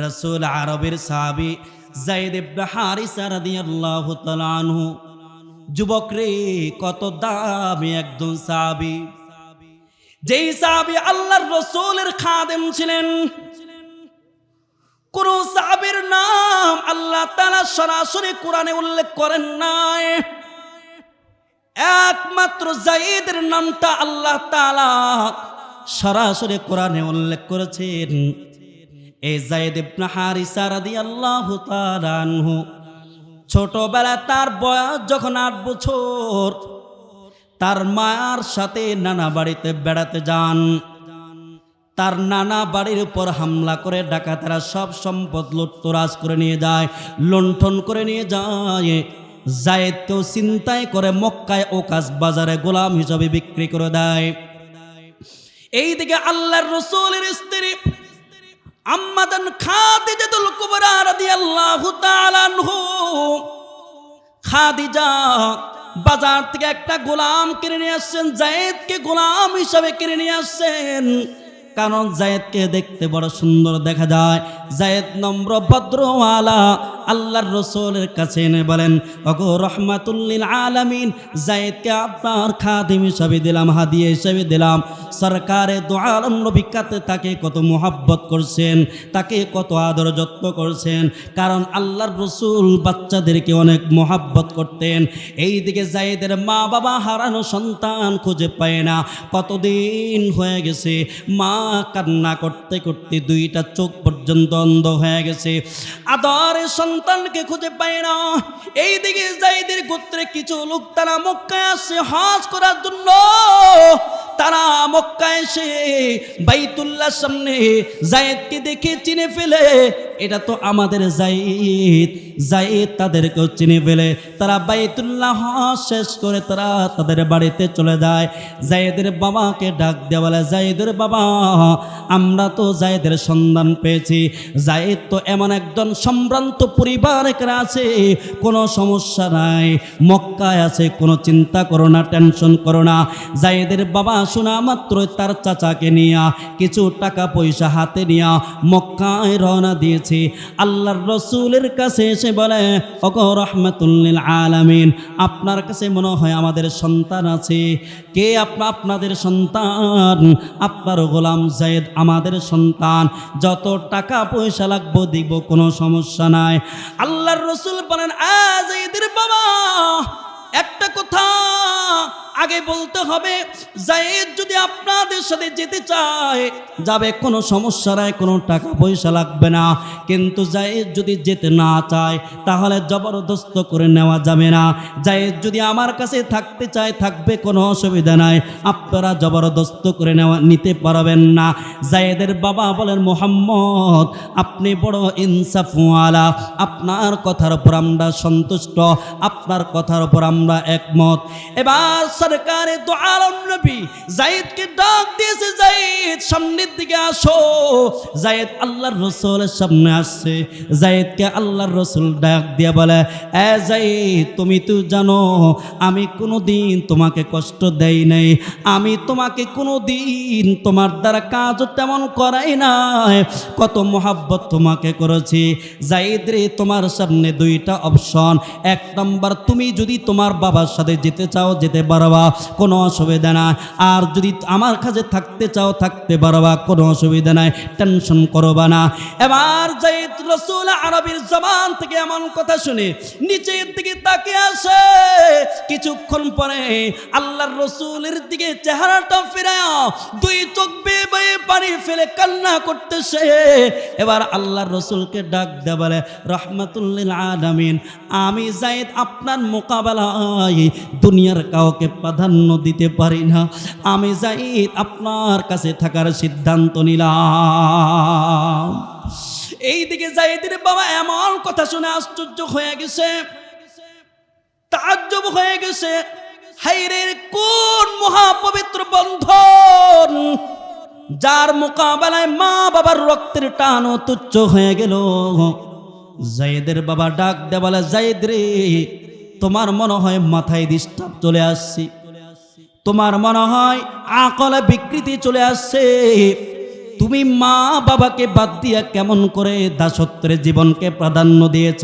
রাসূল আরবের সাহাবী যায়েদ ইবনে হারিসা রাদিয়াল্লাহু তাআলা আনহু। যুবক রে, কত দামি একজন সাহাবী, যেই সাহাবী আল্লাহর রাসূলের খাদেম ছিলেন। কোন সাহাবীর নাম আল্লাহ তাআলা সরাসরি কোরআনে উল্লেখ করেন নাই, একমাত্র যায়েদের নামটা আল্লাহ তাআলা সরাসরি কোরআনে উল্লেখ করেছেন। এই যায়েদ ইবনে হারিসা রাদিয়াল্লাহু তাআলা আনহু ছোটবেলা তার বয়স যখন 8 বছর, তার মায়ের সাথে নানা বাড়িতে বেড়াতে যান। তার নানা বাড়ির উপর হামলা করে ডাকাতেরা সব সম্পদ লুটতরাজ করে নিয়ে যায়, লুণ্ঠন করে নিয়ে যায়। যায়েদকেও চিন্তায় করে মক্কায় ওকাস বাজারে গোলাম হিসেবে বিক্রি করে দেয়। এইদিকে আল্লাহর রাসূলের স্ত্রী আম্মাদান খাদিজাতুল কুবরা রাদিয়াল্লাহু তাআলা আনহু, খাদিজা বাজার থেকে একটা গোলাম কিনে নিয়ে আসছেন, যায়েদকে গোলাম হিসাবে কিনে নিয়ে আসছেন। কারণ যায়েদকে দেখতে বড় সুন্দর দেখা যায়। যায়েদ নম্র ভদ্রওয়ালা। আল্লাহর রাসূলের কাছে এনে বলেন, ওগো রাহমাতুল লিল আলামিন, যায়েদকে আপনার খাদিম হিসেবে দিলাম, হাদিয়া হিসেবে দিলাম। সরকারে দু আলম নবী তাকে কত মোহাব্বত করছেন, তাকে কত আদর যত্ন করছেন। কারণ আল্লাহর রাসূল বাচ্চাদেরকে অনেক মোহাব্বত করতেন। এইদিকে যায়েদের মা বাবা হারানো সন্তান খুঁজে পায় না, কতদিন হয়ে গেছে। মা কান্না করতে করতে 2টা চোখ পর্যন্ত অন্ধ হয়ে গেছে, আদরের সন্তানকে খুঁজে পায় না। এইদিকে যায়েদের গোত্রে কিছু লোক তারা মক্কায় আসে হজ করার জন্য। তারা মক্কায় এসে বাইতুল্লাহর সামনে যায়েদকে দেখে চিনে ফেলে, এটা তো আমাদের যায়েদ। যায়েদ তাদেরকেও চিনে ফেলে। তারা বাইতুল্লাহ হজ শেষ করে তারা তাদের বাড়িতে চলে যায়। যায়েদের বাবাকে ডাক দেওয়া বলে, যায়েদের বাবা, আমরা তো যায়েদের সন্ধান পেয়েছি। যায়েদ তো এমন একজন সম্ভ্রান্ত পরিবারের আছে, কোনো সমস্যা নাই, মক্কায় আছে, কোনো চিন্তা করো না, টেনশন করো না। যায়েদের বাবা শোনা মাত্র তার চাচাকে নিয়া কিছু টাকা পয়সা হাতে নিয়া মক্কায় রওনা দিয়েছে। আল্লাহর রাসূলের কাছে এসে বলে, ওগো রাহমাতুল লিল আলামিন, আপনার কাছে মনে হয় আমাদের সন্তান আছে। কে আপনাদের সন্তান? আপনার গোলাম যায়েদ আমাদের সন্তান, যত টাকা পয়সা লাগবে দিব, কোনো সমস্যা নাই। আল্লাহর রাসূল বলেন, যায়েদের বাবা, একটা কথা আগে বলতে হবে, যায়েদ যদি আপনাদের সাথে যেতে চায় যাবে, কোনো সমস্যা নাই, কোনো টাকা পয়সা লাগবে না। কিন্তু যায়েদ যদি যেতে না চায় তাহলে জবরদস্ত করে নেওয়া যাবে না। যায়েদ যদি আমার কাছে থাকতে চায় থাকবে, কোনো অসুবিধা নাই, আপনারা জবরদস্ত করে নিতে পারবেন না। যায়েদের বাবা বলেন, মুহাম্মদ আপনি বড় ইনসাফওয়ালা, আপনার কথার উপর আমরা সন্তুষ্ট, আপনার কথার উপর আমরা একমত। এবার সরকারে দু আলম নবী যায়েদকে ডাক দিয়েছে, যায়েদ সামনের দিকে আসো। যায়েদ আল্লাহর রাসূলের সামনে আসছে। যায়েদকে আল্লাহর রাসূল ডাক দিয়ে বলে, যায়েদ, তুমি তো জানো আমি কোনোদিন তোমাকে কষ্ট দেই নাই, আমি তোমাকে কোনোদিন তোমার দ্বারা কাজও তেমন করাই নাই, কত মোহাব্বত তোমাকে করেছি। যায়েদ রে, তোমার সামনে 2টা অপশন। 1 নম্বর, তুমি যদি তোমার বাবার সাথে যেতে চাও যেতে পারবা, কোনো অসুবিধা নাই। আর যদি আমার কাছে থাকতে চাও থাকতে পারবা, কোনো অসুবিধা নাই, টেনশন করবা না। এবার যায়েদ রাসূল আরবের জবান থেকে এমন কথা শুনে নিচের দিকে তাকিয়ে আসে। কিছুক্ষণ পরে আল্লাহর রাসূলের দিকে চেহারাটা ফিরায়া 2 চোখ বেয়ে বেয়ে পানি ফেলে কান্না করতেছে। এবার আল্লাহর রাসূলকে ডাক দেয়া বলে, রাহমাতুল লিল আলামিন, আমি যায়েদ আপনার মোকাবেলায় দুনিয়ার কাউকে প্রাধান্য দিতে পারি না। আমি যায়েদ আপনার কাছে থাকার সিদ্ধান্ত নিলাম। এইদিকে যায়েদের বাবা এমন কথা শুনে আশ্চর্য হয়ে গেছে, তাজ্জব হয়ে গেছে। হায়রে, কোন মহাপবিত্র বন্ধন যার মোকাবেলায় মা বাবার রক্তের টানও তুচ্ছ হয়ে গেল। যায়েদের বাবা ডাক দেয়া বলে, যায়েদ রে, তোমার মনে হয় মাথায় ডিস্টার্ব চলে আসছে, তোমার মনে হয় আকলে বিকৃতি চলে আসছে, তুমি মা বাবাকে বাদ দিয়া কেমন করে দাসত্বের জীবনকে প্রাধান্য দিয়েছ।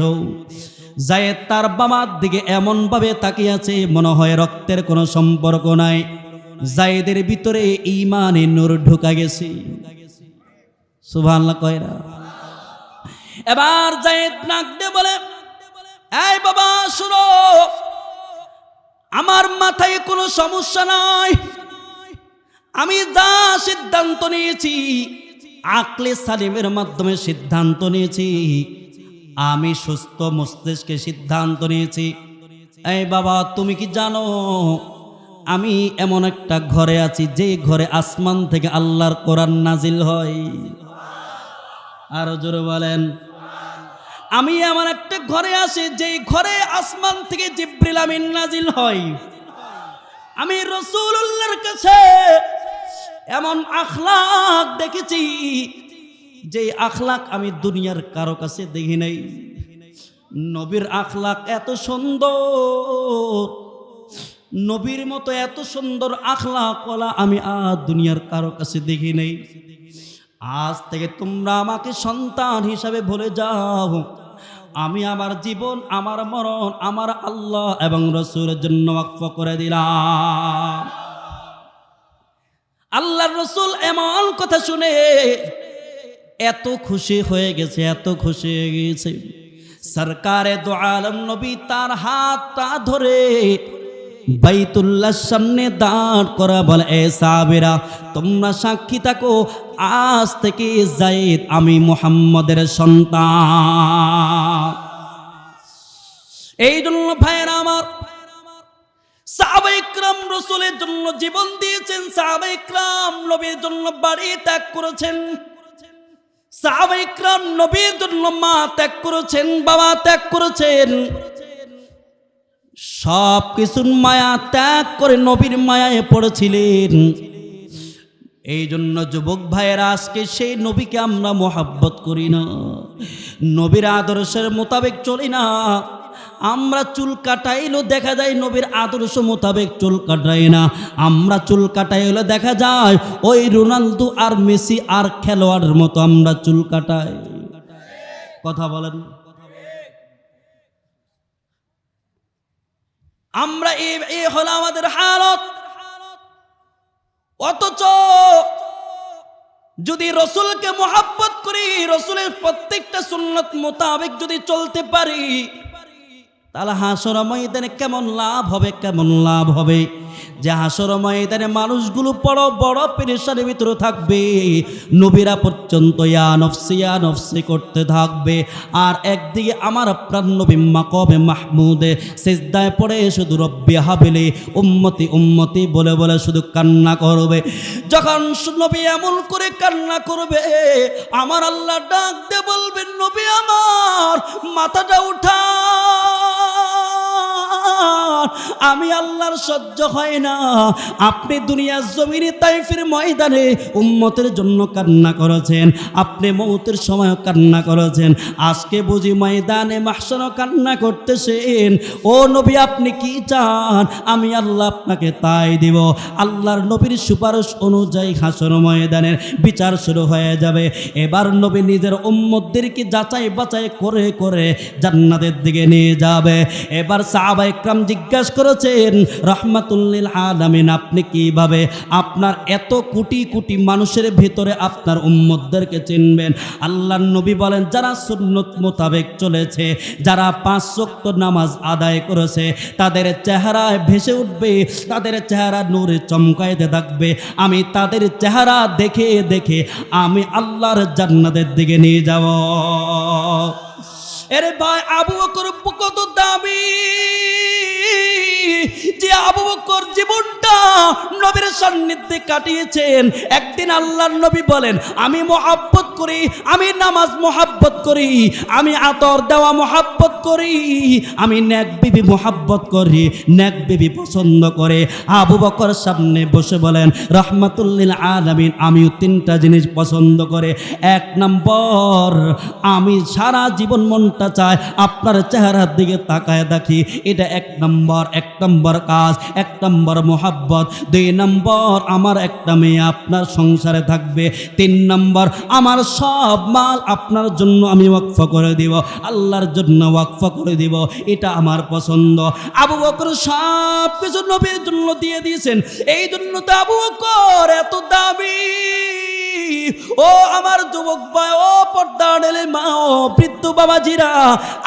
যায়েদ তার বাবার দিকে এমনভাবে তাকিয়ে আছে মনে হয় রক্তের কোনো সম্পর্ক নাই। যায়েদের ভিতরে ঈমানের নূর ঢুকা গেছে। সুবহানাল্লাহ কয়রা। এবার যায়েদ নাক দিয়ে বলে, এই বাবা শুনো, আমার মাথায় কোনো সমস্যা নাই। আমি যা সিদ্ধান্ত নিয়েছি আকলে সালিমের মাধ্যমে সিদ্ধান্ত নিয়েছি, আমি সুস্থ মস্তিষ্কে সিদ্ধান্ত নিয়েছি। এই বাবা তুমি কি জানো আমি এমন একটা ঘরে আছি যে ঘরে আসমান থেকে আল্লাহর কোরআন নাজিল হয়? আরো জোরে বলেন। আমি এমন একটা ঘরে আছি যে ঘরে আসমান থেকে জিবরিল আমিন নাজিল হয়। আমি রাসূলুল্লাহর কাছে এমন আখলাক দেখেছি যে আখলাক আমি দুনিয়ার কারো কাছে দেখি নাই। নবীর আখলাক এত সুন্দর, নবীর মতো এত সুন্দর আখলাক ওয়ালা আমি আর দুনিয়ার কারো কাছে দেখি নাই। আজ থেকে তোমরা আমাকে সন্তান হিসাবে ভুলে যাও। আমি আমার জীবন, আমার মরণ, আমার আল্লাহ এবং রাসূলের জন্য ওয়াকফ করে দিলাম। আল্লাহর রাসূল এমন কথা শুনে এত খুশি হয়ে গেছে, এত খুশি হয়ে গেছে। সরকারে দো আলম নবী তার হাতটা ধরে বাইতুল্লাহর সামনে দাঁড় করা বলে, এ সাহাবীরা তোমরা সাক্ষী থাকো, আজ থেকে যায়েদ আমি মুহাম্মদের সন্তান। এই জন্য ভাইয়েরা আমার, সাহাবায়ে কেরাম রাসূলের জন্য জীবন দিয়েছেন, সাহাবায়ে কেরাম নবীর জন্য বাড়ি ত্যাগ করেছেন, সাহাবায়ে কেরাম নবীর জন্য মা ত্যাগ করেছেন, বাবা ত্যাগ করেছেন। সব কিছুর মায়া ত্যাগ করে নবীর মায়ায় পড়েছিলেন। এই জন্য যুবক ভাইয়েরা আজকে সেই নবীকে আমরা মোহাব্বত করি না, নবীর আদর্শের মোতাবেক চলি না। আমরা চুল কাটাইলেও দেখা যায় নবীর আদর্শ মোতাবেক চুল কাটাই না। আমরা চুল কাটাইলে দেখা যায় ওই রোনালদো আর মেসি আর খেলোয়াড়ের মতো আমরা চুল কাটাই। কথা বলেন। আমরা এই হলো আমাদের হালত। অথচ যদি রসুলকে মোহাব্বত করি, রসুলের প্রত্যেকটা সুন্নত মোতাবেক যদি চলতে পারি, তাহলে হাসর ময়দানে কেমন লাভ হবে, কেমন লাভ হবে। যে হাসর ময়দানে মানুষগুলো বড় বড় পেরেশানির ভিতরে থাকবে, নবীরা পর্যন্ত ইয়া নফসি করতে থাকবে। আর একদিকে আমার প্রাণ নবী মাকামে মাহমুদে সিজদায় পড়ে শুধু রব্বি হাবিলি উম্মতি উম্মতি বলে বলে শুধু কান্না করবে। যখন নবী এমন করে কান্না করবে, আমার আল্লাহ ডাক দিয়ে বলবেন, নবী আমার মাথাটা উঠা, আমি আল্লাহর সহ্য হয় না। আপনি দুনিয়ার জমিনে তাইফের ময়দানে উম্মতের জন্য কান্না করেছেন, আপনি মৌতের সময় কান্না করেছেন, আজকে বুঝি ময়দানে মাহশারও কান্না করতেছেন। ও নবী আপনি কি চান, আমি আল্লাহ আপনাকে তাই দিব। আল্লাহর নবীর সুপারিশ অনুযায়ী হাসর ময়দানের বিচার শুরু হয়ে যাবে। এবার নবী নিজের উম্মতদেরকে যাচাই বাছাই করে করে জান্নাতের দিকে নিয়ে যাবে। এবার সাহাবায়ে কেরাম জিজ্ঞাসা করেছেন, রহমাতুল্লিল আলামিন আপনি কিভাবে আপনার এত কোটি কোটি মানুষের ভিতরে আপনার উম্মতদেরকে চিনবেন? আল্লাহর নবী বলেন, যারা সুন্নত মোতাবেক চলেছে, যারা 5 ওয়াক্ত নামাজ আদায় করেছে, তাদের চেহারায় ভেসে উঠবে, তাদের চেহারা নূরে চমকাইতে থাকবে। আমি তাদের চেহারা দেখে দেখে আমি আল্লাহর জান্নাতের দিকে নিয়ে যাব। এরে ভাই, আবু বকর কত দামি, যে আবু বকর জীবনটা নবীর সান্নিধ্যে কাটিয়েছেন। একদিন আল্লাহর নবী বলেন, আমি মোহাব্বত করি, আমি নামাজ মোহাব্বত করি, আমি আতর দেওয়া মোহাব্বত করি, আমি নেক বিবি মোহাব্বত করি, নেক বিবি পছন্দ করে। আবু বকর সামনে বসে বলেন রাহমাতুল আলামিন, আমিও তিনটা জিনিস পছন্দ করে। এক নম্বর, আমি সারা জীবন মনটা চায় আপনার চেহারার দিকে তাকায় দেখি, এটা এক নম্বর কাজ, এক নম্বর মোহাব্বত। দুই নম্বর, আমার একটা মেয়ে আপনার সংসারে থাকবে। তিন নম্বর, আমার সব মাল আপনার জন্য আমি ওয়াকফ করে দিব, আল্লাহর জন্য ওয়াকফ করে দিব, এটা আমার পছন্দ। আবু বকর সব কিছু নবীর জন্য দিয়ে দিয়েছেন, এই জন্য তো আবু বকর এত দামি। ও আমার যুবক ভাই, ও পর্দার মা, ও বৃদ্ধ বাবাজিরা,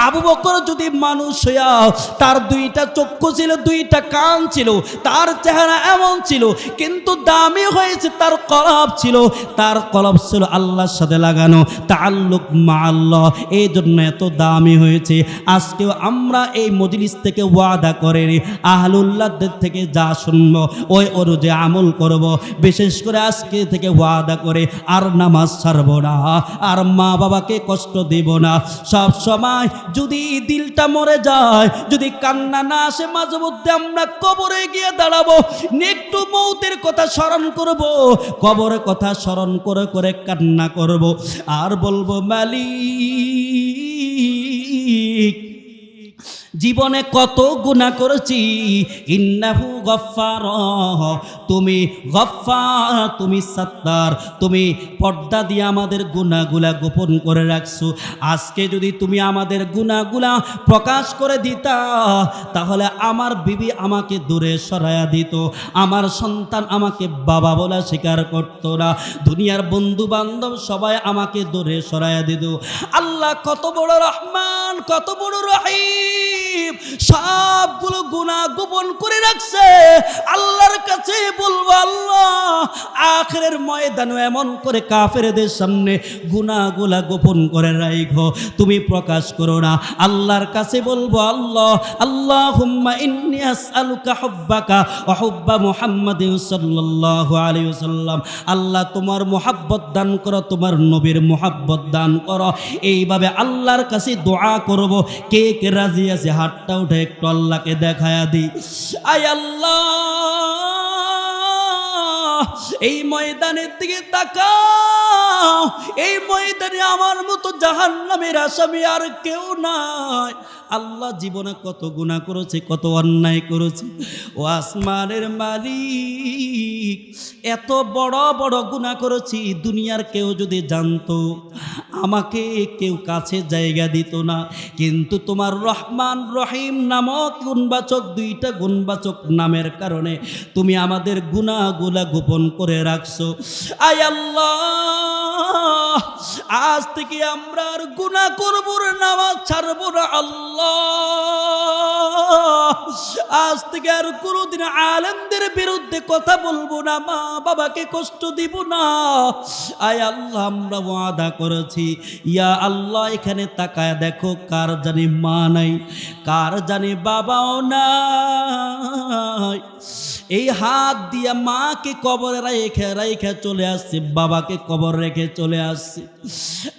আবু বকর যদি মানুষ হইয়া, তার দুইটা চক্ষু ছিল, দুইটা কান ছিল, তার চেহারা এমন ছিল, কিন্তু দামি হয়েছে তার কলব ছিল, তার কলব ছিল আল্লাহর সাথে লাগানো, তাআল্লুক মা আল্লাহ, এই জন্য এত দামি হয়েছে। আজকেও আমরা এই মজলিস থেকে ওয়াদা করে আহলুল্লাহদের থেকে যা শুনবো ওই অনুযায়ী আমল করব। বিশেষ করে আজকে থেকে ওয়াদা করে আর নামাজ ছাড়বো না, আর মা বাবাকে কষ্ট দেব না। সব সময় যদি দিলটা মরে যায়, যদি কান্না না আসে, মাঝে মধ্যে আমরা কবরে গিয়ে দাঁড়াবো, একটু মৌতের কথা স্মরণ করব, কবরের কথা স্মরণ করে করে কান্না করব, আর বলবো মালিক জীবনে কত গুনাহ করেছি, ইন্নাহু গফফার, তুমি গফফার, তুমি সাত্তার, তুমি পর্দা দিয়ে আমাদের গুনাহগুলা গোপন করে রাখছো। আজকে যদি তুমি আমাদের গুনাহগুলা প্রকাশ করে দিতা, তাহলে আমার বিবি আমাকে দূরে সরাইয়া দিত, আমার সন্তান আমাকে বাবা বলা স্বীকার করত না, দুনিয়ার বন্ধু বান্ধব সবাই আমাকে দূরে সরাইয়া দিত। আল্লাহ কত বড় রহমান, কত বড় রহিম, সবগুলো গুনাহ গোপন করে রাখছে। আল্লাহর কাছে বলবো, আল্লাহ আখিরের ময়দানে এমন করে কাফেরদের সামনে গুনাহগুলা গোপন করে রাখো, তুমি প্রকাশ করো না। আল্লাহর কাছে বলবো, আল্লাহ আল্লাহুম্মা ইন্নী আসআলুকা হুব্বাকা ওয়া হুব্বা মুহাম্মাদিন সাল্লাল্লাহু আলাইহি ওয়াসাল্লাম, আল্লাহ তোমার মুহাব্বত দান করো, তোমার নবীর মুহাব্বত দান করো। এইভাবে আল্লাহর কাছে দোয়া করব। কে কে রাজি আছে হাতটা উঠে একটু আল্লাহকে দেখায়া দিই। আয় আল্লাহ, এই ময়দানের দিকে তাকাও, এই ময়দানে আমার মতো জাহান্নামের আসামি আর কেউ নাই। আল্লাহ জীবনে কত গুনাহ করেছে, কত অন্যায় করেছে, ও আসমানের মালিক, এত বড় বড় গুনাহ করেছি, দুনিয়ার কেউ যদি জানতো আমাকে কেউ কাছে জায়গা দিত না। কিন্তু তোমার রহমান রহিম নামক গুণবাচক, দুইটা গুণবাচক নামের কারণে তুমি আমাদের গুনাহগুলা গোপন করে রাখছো। আয় আল্লাহ, আজ থেকে আমরা আর গুনাহ করব না, নামাজ ছাড়বো না। আল্লাহ, আজ থেকে আর কোনোদিন আলেমদের বিরুদ্ধে কথা বলবো না, মা বাবাকে কষ্ট দিব না। আয় আল্লাহ, আমরা ওয়াদা করেছি, ইয়া আল্লাহ এখানে তাকায় দেখো, কার জানি মা নাই, কার জানি বাবাও নাই, এই হাত দিয়া মাকে কবরে রেখে চলে আসছে, বাবাকে কবর রেখে চলে আসছে।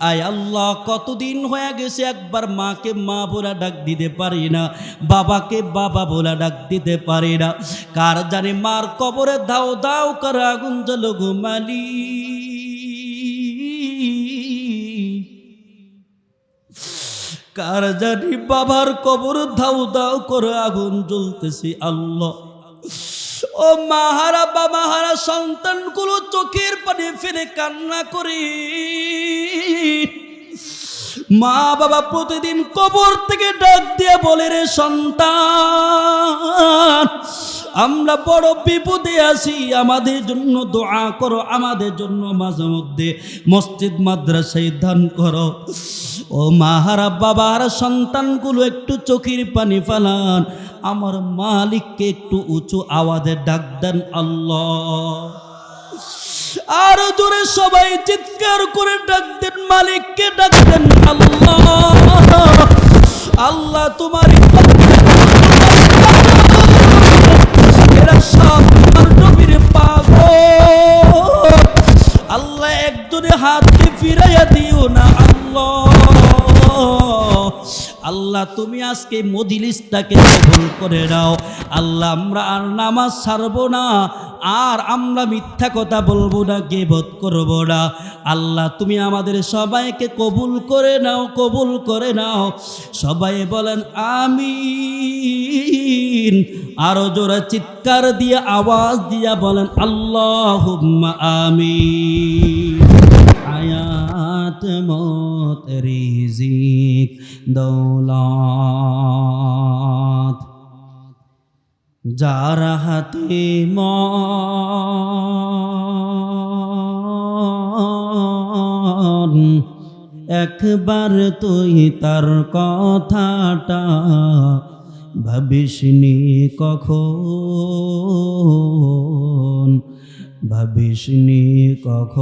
আয় আল্লাহ, কতদিন হয়ে গেছে একবার মাকে মা বলে ডাক দিতে পারি না, বাবাকে বাবা বলে ডাক দিতে পারি না। কার জানি মার কবরে দাও দাও করে আগুন জ্বলো গো মালিক, কার জানি বাবার কবর দাও দাও করে আগুন জ্বলতেছে। আল্লাহ, ও মাহারা বাবাহারা সন্তানগুলো চোখের পানি ফেলে কান্না করি, মা বাবা প্রতিদিন কবর থেকে ডাক দিয়ে বলে, রে সন্তান আমরা বড় বিপদে আছি, আমাদের জন্য দোয়া করো, আমাদের জন্য মাঝে মধ্যে মসজিদ মাদ্রাসায় দান করো। ও মাহারা বাবার সন্তানগুলো একটু চোখের পানি ফেলান, আমার মালিককে একটু উঁচু আওয়াজে ডাক দেন আল্লাহ। আরো জোরে সবাই চিৎকার করে ডাক দেন, মালিককে ডাক দেন আল্লাহ। আল্লাহ তোমার এরা সব তোমার নবীর পাগল। আল্লাহ একজনে হাতকে ফিরাইয়া দিও না আল্লাহ। আল্লাহ তুমি আজকে মজলিসটাকে কবুল করে নাও। আল্লাহ আমরা আর নামাজ ছাড়বো না, আর আমরা মিথ্যা কথা বলবো না, গীবত করব না। আল্লাহ তুমি আমাদের সবাইকে কবুল করে নাও, কবুল করে নাও। সবাই বলেন আমিন। আরো জোরে চিৎকার দিয়ে আওয়াজ দিয়া বলেন আল্লাহুম্মা আমিন। হায়াত মত রিজিক দৌলত যার হাতে মন, একবার তুই তার কথাটা ভাবিসনি কখন, ভাবিসনি কখন।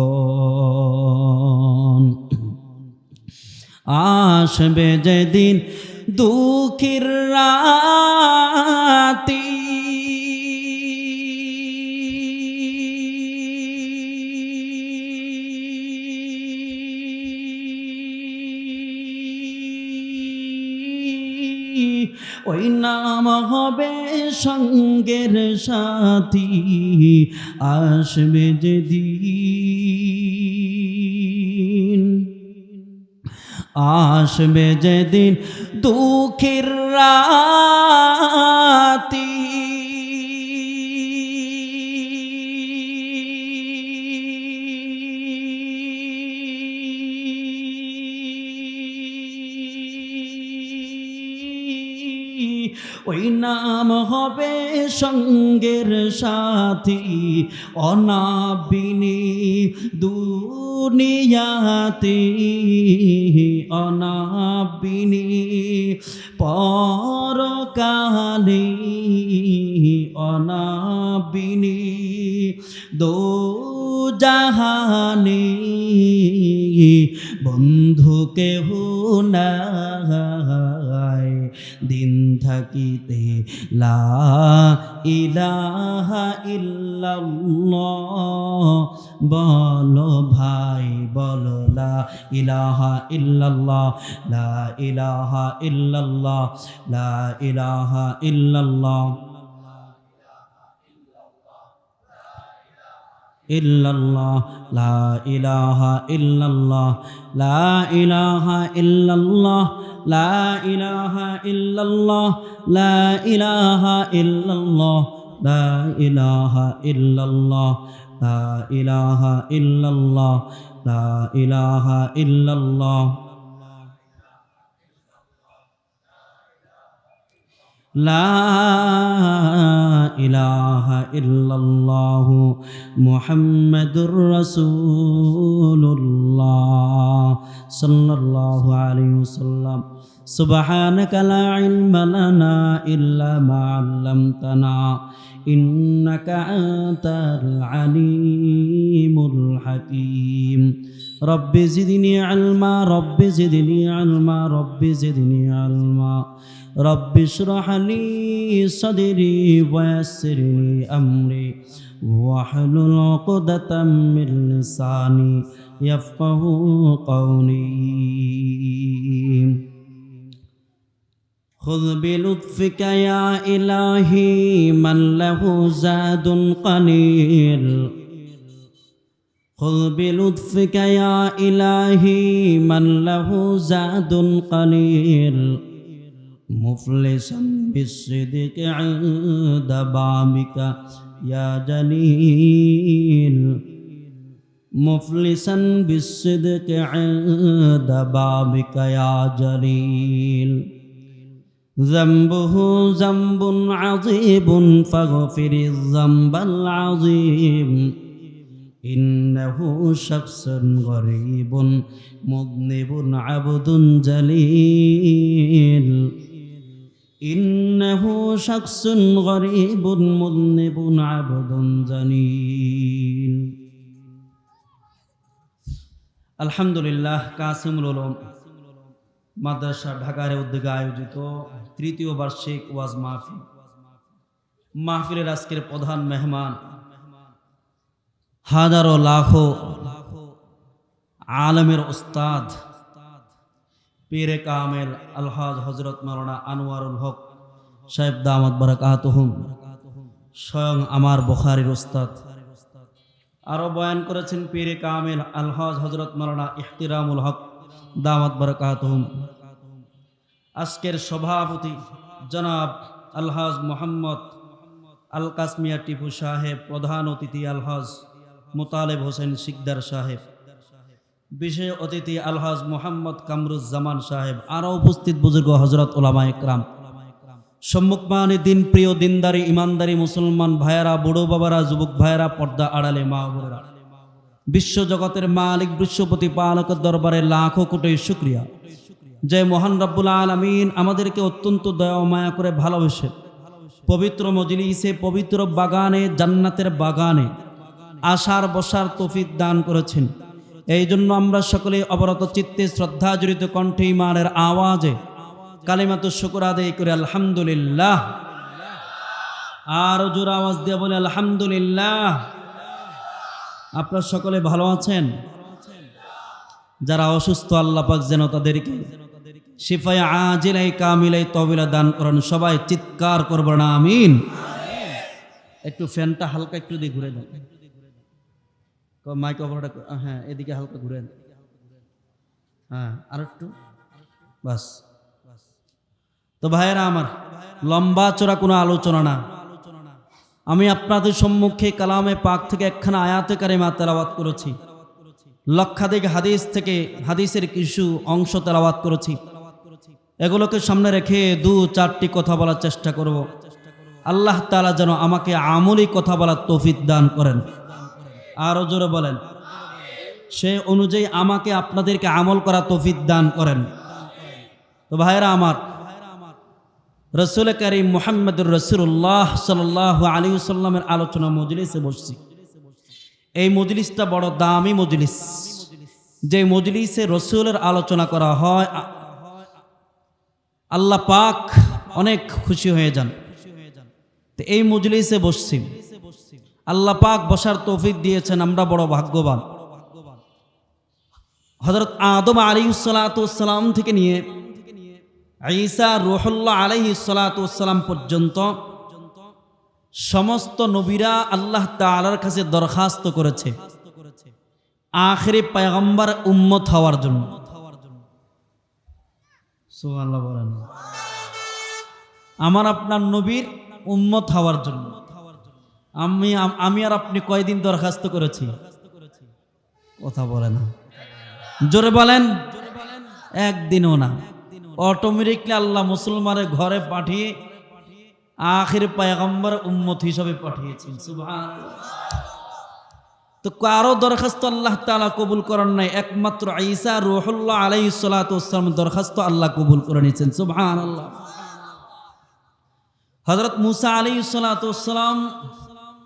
আসবে যেদিন দুঃখের রাতি, ওই নাম হবে সঙ্গের সাথী। আসবে যেদিন, আসবে যেদিন দুঃখের রাতি, ওই নাম হবে সঙ্গের সাথী। অনাবিনী দুনিয়াতে, অনাবিনী পরকালে, অনাবিনী দোজাহানে বন্ধু কেহ নাই দিন থাকিতে। লা ইলাহা ইল্লাল্লাহ বলো ভাই বলো, লা ইলাহা ইল্লাল্লাহ, লা ইলাহা ইল্লাল্লাহ, লা ইলাহা ইল্লাল্লাহ, ইল্লাল্লাহ, লা ইলাহা ইল্লাল্লাহ, লা ইলাহা ইল্লাল্লাহ, লা ইলাহা ইল্লাল্লাহ, লা ইলাহা ইল্লাল্লাহ, লা ইলাহা ইল্লাল্লাহ, লা ইলাহা ইল্লাল্লাহ, লা ইলাহা ইল্লাল্লাহ, লা ইলাহা ইল্লাল্লাহু মুহাম্মাদুর রাসূলুল্লাহ সাল্লাল্লাহু আলাইহি ওয়াসাল্লাম। সুবহানাকা লা ইলমা লানা ইল্লা মা 'আল্লামতানা ইন্নাকা আনতাল আলিমুল হাকীম। রব্বি জিদনি ইলমা, রব্বি জিদনি ইলমা, রব্বি জিদনি ইলমা। রব্বি ইশরাহ লি সাদরি ওয়া ইয়াসসির লি আমরি ওয়াহলুল উকদাতাম মিন লিসানি ইয়াফকাহু কওলি। খুয বিলুৎফিকা ইয়া ইলাহি মান লাহু যাদুন কলিল। খুয বিলুৎফিকা ইয়া ইলাহি মান লাহু যাদুন কলিল। মুফলিসান বিসসিদকি ইনদা বাবিকা ইয়া জালিল। মুফলিসান বিসসিদকি ইনদা বাবিকা ইয়া জালিল। যামবুহু যামবুন আযীবুন ফাগফিরিয যামবাল আযীম। ইন্নাহু শাখসুন গরীবুন মুযনিবুন আবদুন জালিল। ইন্নাহু শাখসুন গরীবুন মুযনিবুন আবদুন জালিল। আলহামদুলিল্লাহ, কাসিমুল উলুম মাদ্রাসা ঢাকার উদ্যোগে আয়োজিত তৃতীয় বার্ষিক ওয়াজ মাহফিল। মাহফিলের আজকের প্রধান মেহমান হাজারো লাখো আলেমের ওস্তাদ পীরে কামেল আলহাজ হযরত মাওলানা আনোয়ারুল হক সাহেব দামাত বারাকাতুহুম, স্বয়ং আমার বুখারীর উস্তাদ। আরো বয়ান করেছেন পীরে কামেল আলহাজ হযরত মাওলানা ইহতিরামুল হক দামাত বারাকাতুহুম। আজকের সভাপতি জনাব আলহাজ মোহাম্মদ আল কাসমিয়া টিপু সাহেব, প্রধান অতিথি আলহাজ মোতালেব হোসেন শিকদার সাহেব, বিশেষ অতিথি আলহাজ মোহাম্মদ কামরুজ্জামান সাহেব, আরও উপস্থিত বুজুর্গ হজরত ওলামা একরাম, সম্মুখমানে দিন প্রিয় দিনদারি ইমানদারি মুসলমান ভাইয়েরা, বুড়ো বাবারা, যুবক ভাইয়েরা, পর্দা আড়ালে মা বোনেরা, বিশ্ব জগতের মালিক বিশ্বপতি পালকের দরবারে লাখো কোটি শুকরিয়া যে মহান রব্বুল আলামিন আমাদেরকে অত্যন্ত দয়া মায়া করে ভালোবেসে পবিত্র মজলিসে, পবিত্র বাগানে, জান্নাতের বাগানে আসার বসার তৌফিক দান করেছেন। এই জন্য আমরা সকলে অবরত চিত্তে শ্রদ্ধা জড়িত কণ্ঠে ইমানের আওয়াজে কালিমাতুশ শুকর আদায় করে আলহামদুলিল্লাহ, আর জোর আওয়াজ দিয়ে বলে আলহামদুলিল্লাহ। আপনারা সকলে ভালো আছেন? যারা অসুস্থ আল্লাহ পাক যেন তাদেরকে শিফায়ে আজিলাই কামিলাই তবিলা দান করেন। সবাই চিৎকার করব না আমিন। একটু ফ্যানটা হালকা একটু দিয়ে ঘুরে দেন, মাইক অপারেটর, হ্যাঁ এদিকে হালকা ঘুরে দেন, হ্যাঁ আর একটু, বাস। তো ভাইয়েরা আমার, লম্বা চড়া কোনো আলোচনা না, আমি আপনাদের সম্মুখে কালামে পাক থেকে একখানা আয়াতে কারিমা তেলাওয়াত করেছি, লক্ষাধিক হাদিস থেকে হাদিসের কিছু অংশ তেলাওয়াত করেছি। এগুলোকে সামনে রেখে দু চারটি কথা বলার চেষ্টা করব। আল্লাহ তাআলা যেন আমাকে আমলি কথা বলার তৌফিক দান করেন। আরো জোরে বলেন, সে অনুযায়ী আমাকে আপনাদেরকে আমল করা তৌফিক দান করেন। তো ভাইরা আমার, রাসূল কারীম মুহাম্মদুর রাসূলুল্লাহ সাল্লাল্লাহু আলাইহি ওয়াসাল্লামের আলোচনা মজলিসে বসছি। এই মজলিসটা বড় দামি মজলিস, যে মজলিসে রাসূলের আলোচনা করা হয় আল্লাহ পাক অনেক খুশি হয়ে যান। তো এই মজলিসে বসছি, আল্লাহ পাক বসার তৌফিক দিয়েছেন, আমরা বড় ভাগ্যবান। হযরত আদম আলাইহিস সালাতু ওয়াস সালাম থেকে নিয়ে ঈসা রূহুল্লাহ আলাইহিস সালাতু ওয়াস সালাম পর্যন্ত সমস্ত নবীরা আল্লাহ তাআলার কাছে দরখাস্ত করেছে আখিরি পয়গম্বর উম্মত হওয়ার জন্য। সুবহানাল্লাহ বলেন, আমার আপনার নবীর উম্মত হওয়ার জন্য। আমি আর আপনি কয়দিন দরখাস্ত করেছি? কথা বলে না, জোরে বলেন। একদিনও না। অটোমেটিকলি আল্লাহ মুসলমানের ঘরে পাঠিয়ে আখির পয়গম্বর উম্মত হিসাবে পাঠিয়েছেন। সুবহানাল্লাহ। তো কারো দরখাস্ত আল্লাহ তাআলা কবুল করেন নাই, একমাত্র ঈসা রূহুল্লাহ আলাইহিস সালাতু ওয়াস সালাম দরখাস্ত আল্লাহ কবুল করে নিয়েছেন। সুবহানাল্লাহ। হযরত মুসা আলাইহিস সালাতু ওয়াস সালাম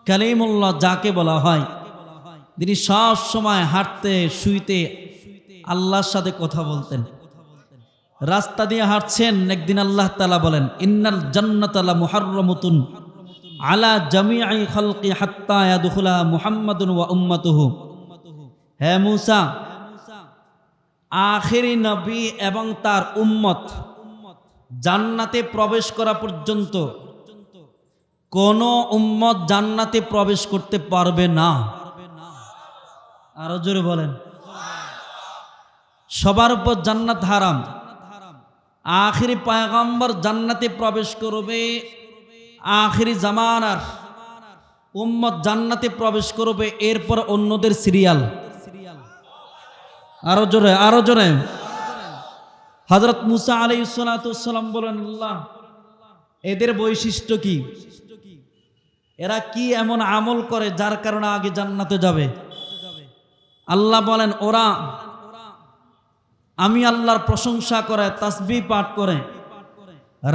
কালিমুল্লাহ যাকে বলা হয়, তিনি সব সময় হাঁটতে শুইতে আল্লাহর সাথে কথা বলতেন। রাস্তা দিয়ে হাঁটছেন, একদিন আল্লাহ তাআলা বলেন, ইন্নাল জান্নাতা লা মুহাররামাতুন আলা জামিই খালকি হাত্তা ইয়াদখুলা মুহাম্মাদুন ওয়া উম্মাতুহু। হে মুসা, আখিরি নবী এবং তার উম্মত জান্নাতে প্রবেশ করা পর্যন্ত কোন উম্মত জান্নাতে প্রবেশ করতে পারবে না। আরো জোরে বলেন। সবার উপর জান্নাত হারাম। আখিরি পয়গম্বর জান্নাতে প্রবেশ করবে, আখিরি জামানার উম্মত জান্নাতে প্রবেশ করবে, এরপর অন্যদের সিরিয়াল। আরো জোরে, আরো জোরে। হযরত মুসা আলাইহিস সালাতু ওয়াস সালাম বলেন, আল্লাহ এদের বৈশিষ্ট্য কি? এরা কি এমন আমল করে যার কারণে আগে জান্নাতে যাবে? আল্লাহ বলেন, ওরা আমি আল্লাহর প্রশংসা করে, তাসবিহ পাঠ করে,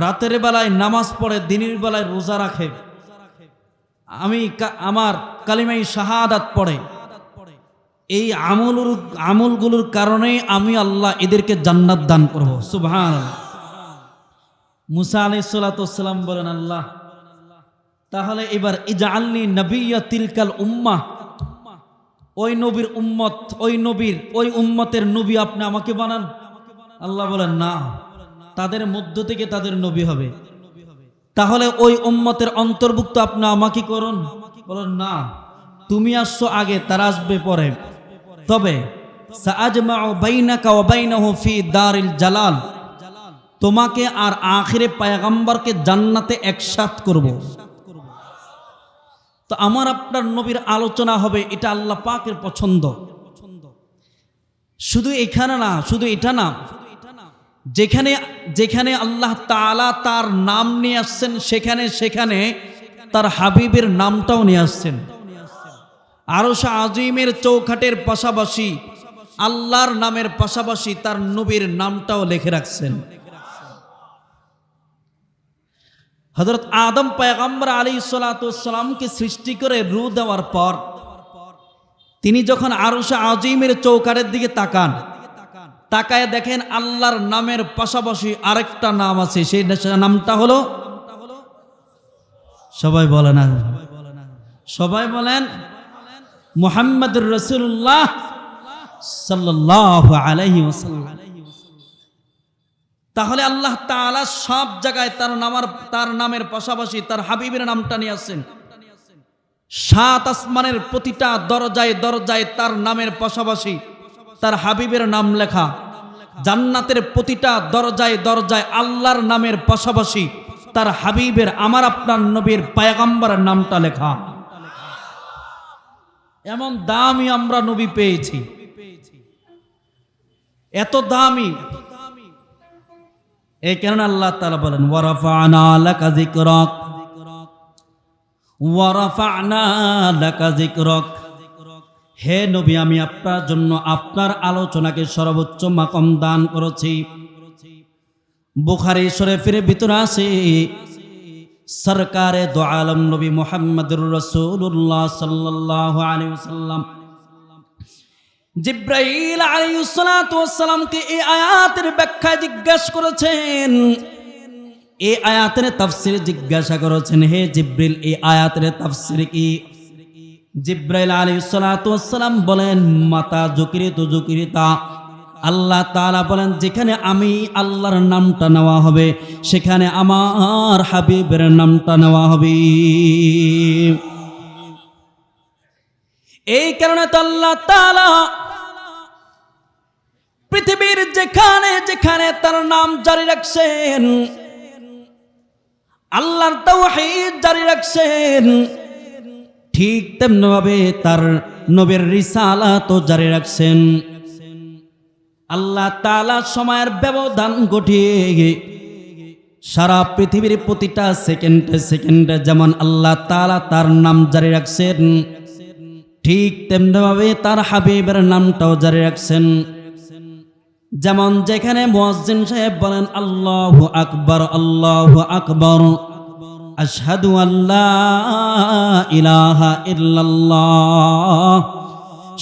রাতের বেলায় নামাজ পড়ে, দিনের বেলায় রোজা রাখে, আমি আমার কালিমায়ে শাহাদাত পড়ে। এই আমলগুলোর কারণে আমি আল্লাহ এদেরকে জান্নাত দান করব। সুবহানাল্লাহ। মুসা আলাইহিস সালাতু ওয়াস সালাম বলেন, আল্লাহ তাহলে এবার ইজআলনি নাবিয়্যা তিলকাল উম্মাহ, ওই নবীর উম্মত, ওই উম্মতের নবী আপনি আমাকে বানান। আল্লাহ বলেন না, তাদের মধ্য থেকে তাদের নবী হবে। তাহলে ওই উম্মতের অন্তর্ভুক্ত আপনি আমাকে করুন? বলেন না, তুমি আসছো আগে, তারা আসবে পরে। তবে সাআজমাউ বাইনাকা ওয়া বাইনাহু ফি দারিল জালাল, তোমাকে আর আখিরে পয়গম্বরকে জান্নাতে একসাথ করব। তো আমার আপনার নবীর আলোচনা হবে, এটা আল্লাহ পাকের পছন্দ। শুধু এখানে না, শুধু এটা না, যেখানে যেখানে আল্লাহ তাআলা তার নাম নিয়ে আসছেন, সেখানে সেখানে তার হাবিবের নামটাও নিয়ে আসছেন। আরশ আজিমের চৌখাটের পাশাপাশি আল্লাহর নামের পাশাপাশি তার নবীর নামটাও লিখে রাখছেন। হযরত আদম পয়গম্বর আলাইহিস সালাতু ওয়াস সালামকে সৃষ্টি করে রূহ দেওয়ার পর তিনি যখন আরশ আজিমের চৌকাঠের দিকে তাকান, তাকায় দেখেন আল্লাহর নামের পাশাপাশি আরেকটা নাম আছে। সেই নামটা হলো, সবাই বলেন না, সবাই বলেন মুহাম্মদুর রাসূলুল্লাহ সাল্লাল্লাহু আলাইহি ওয়াসাল্লাম। তাহলে আল্লাহ তাআলা সব জায়গায় তার নামের পাশাপাশি তার হাবিবের নামটা নিয়ে আসেন। সাত আসমানের প্রতিটা দরজায় দরজায় তার নামের পাশাপাশি তার হাবিবের নাম লেখা। জান্নাতের প্রতিটা দরজায় দরজায় আল্লাহর নামের পাশাপাশি তার হাবিবের, আমার আপনার নবীর পয়গম্বরের নামটা লেখা। এমন দামি আমরা নবী পেয়েছি, এত দামি। এই কারণে আল্লাহ তাআলা বলেন ওয়ারাফা'না লাকা যিকরাক, ওয়ারাফা'না লাকা যিকরাক। হে নবী, আমি আপনার জন্য আপনার আলোচনাকে সর্বোচ্চ মাকাম দান করেছি। বুখারী শরীফের ভিতরে আছে সরকারে দো আলম নবী মুহাম্মদুর রাসূলুল্লাহ সাল্লাল্লাহু আলাইহি ওয়াসাল্লাম জিবরাইল আলাইহিস সালাতু ওয়াস সালামকে এই আয়াতের ব্যাখ্যা জিজ্ঞাসা করেছেন, এই আয়াতের তাফসীর জিজ্ঞাসা করেছেন, হে জিবরিল এই আয়াতের তাফসীর কি? জিবরাইল আলাইহিস সালাতু ওয়াস সালাম বলেন মাতা যুকিরিতু যুকিরিতা। আল্লাহ তাআলা বলেন যেখানে আমি আল্লাহর নামটা নেওয়া হবে সেখানে আমার হাবিবের নামটা নেওয়া হবে। এই কারণে তো আল্লাহ তাআলা পৃথিবীর যেখানে যেখানে তার নাম জারি রাখছেন, আল্লাহর তাওহীদ জারি রাখছেন, ঠিক তেমনিভাবে তার নবীর রিসালাতও জারি রাখছেন। আল্লাহ তাআলা সময়ের ব্যবধান ঘটিয়ে সারা পৃথিবীর প্রতিটা সেকেন্ডে সেকেন্ডে যেমন আল্লাহ তাআলা তার নাম জারি রাখছেন, ঠিক তেমনিভাবে তার হাবিবের নামটাও জারি রাখছেন। যেমন যেখানে মুয়াজ্জিন সাহেব বলেন আল্লাহু আকবার, আল্লাহু আকবার, আশহাদু আল্লা ইলাহা ইল্লাল্লাহ,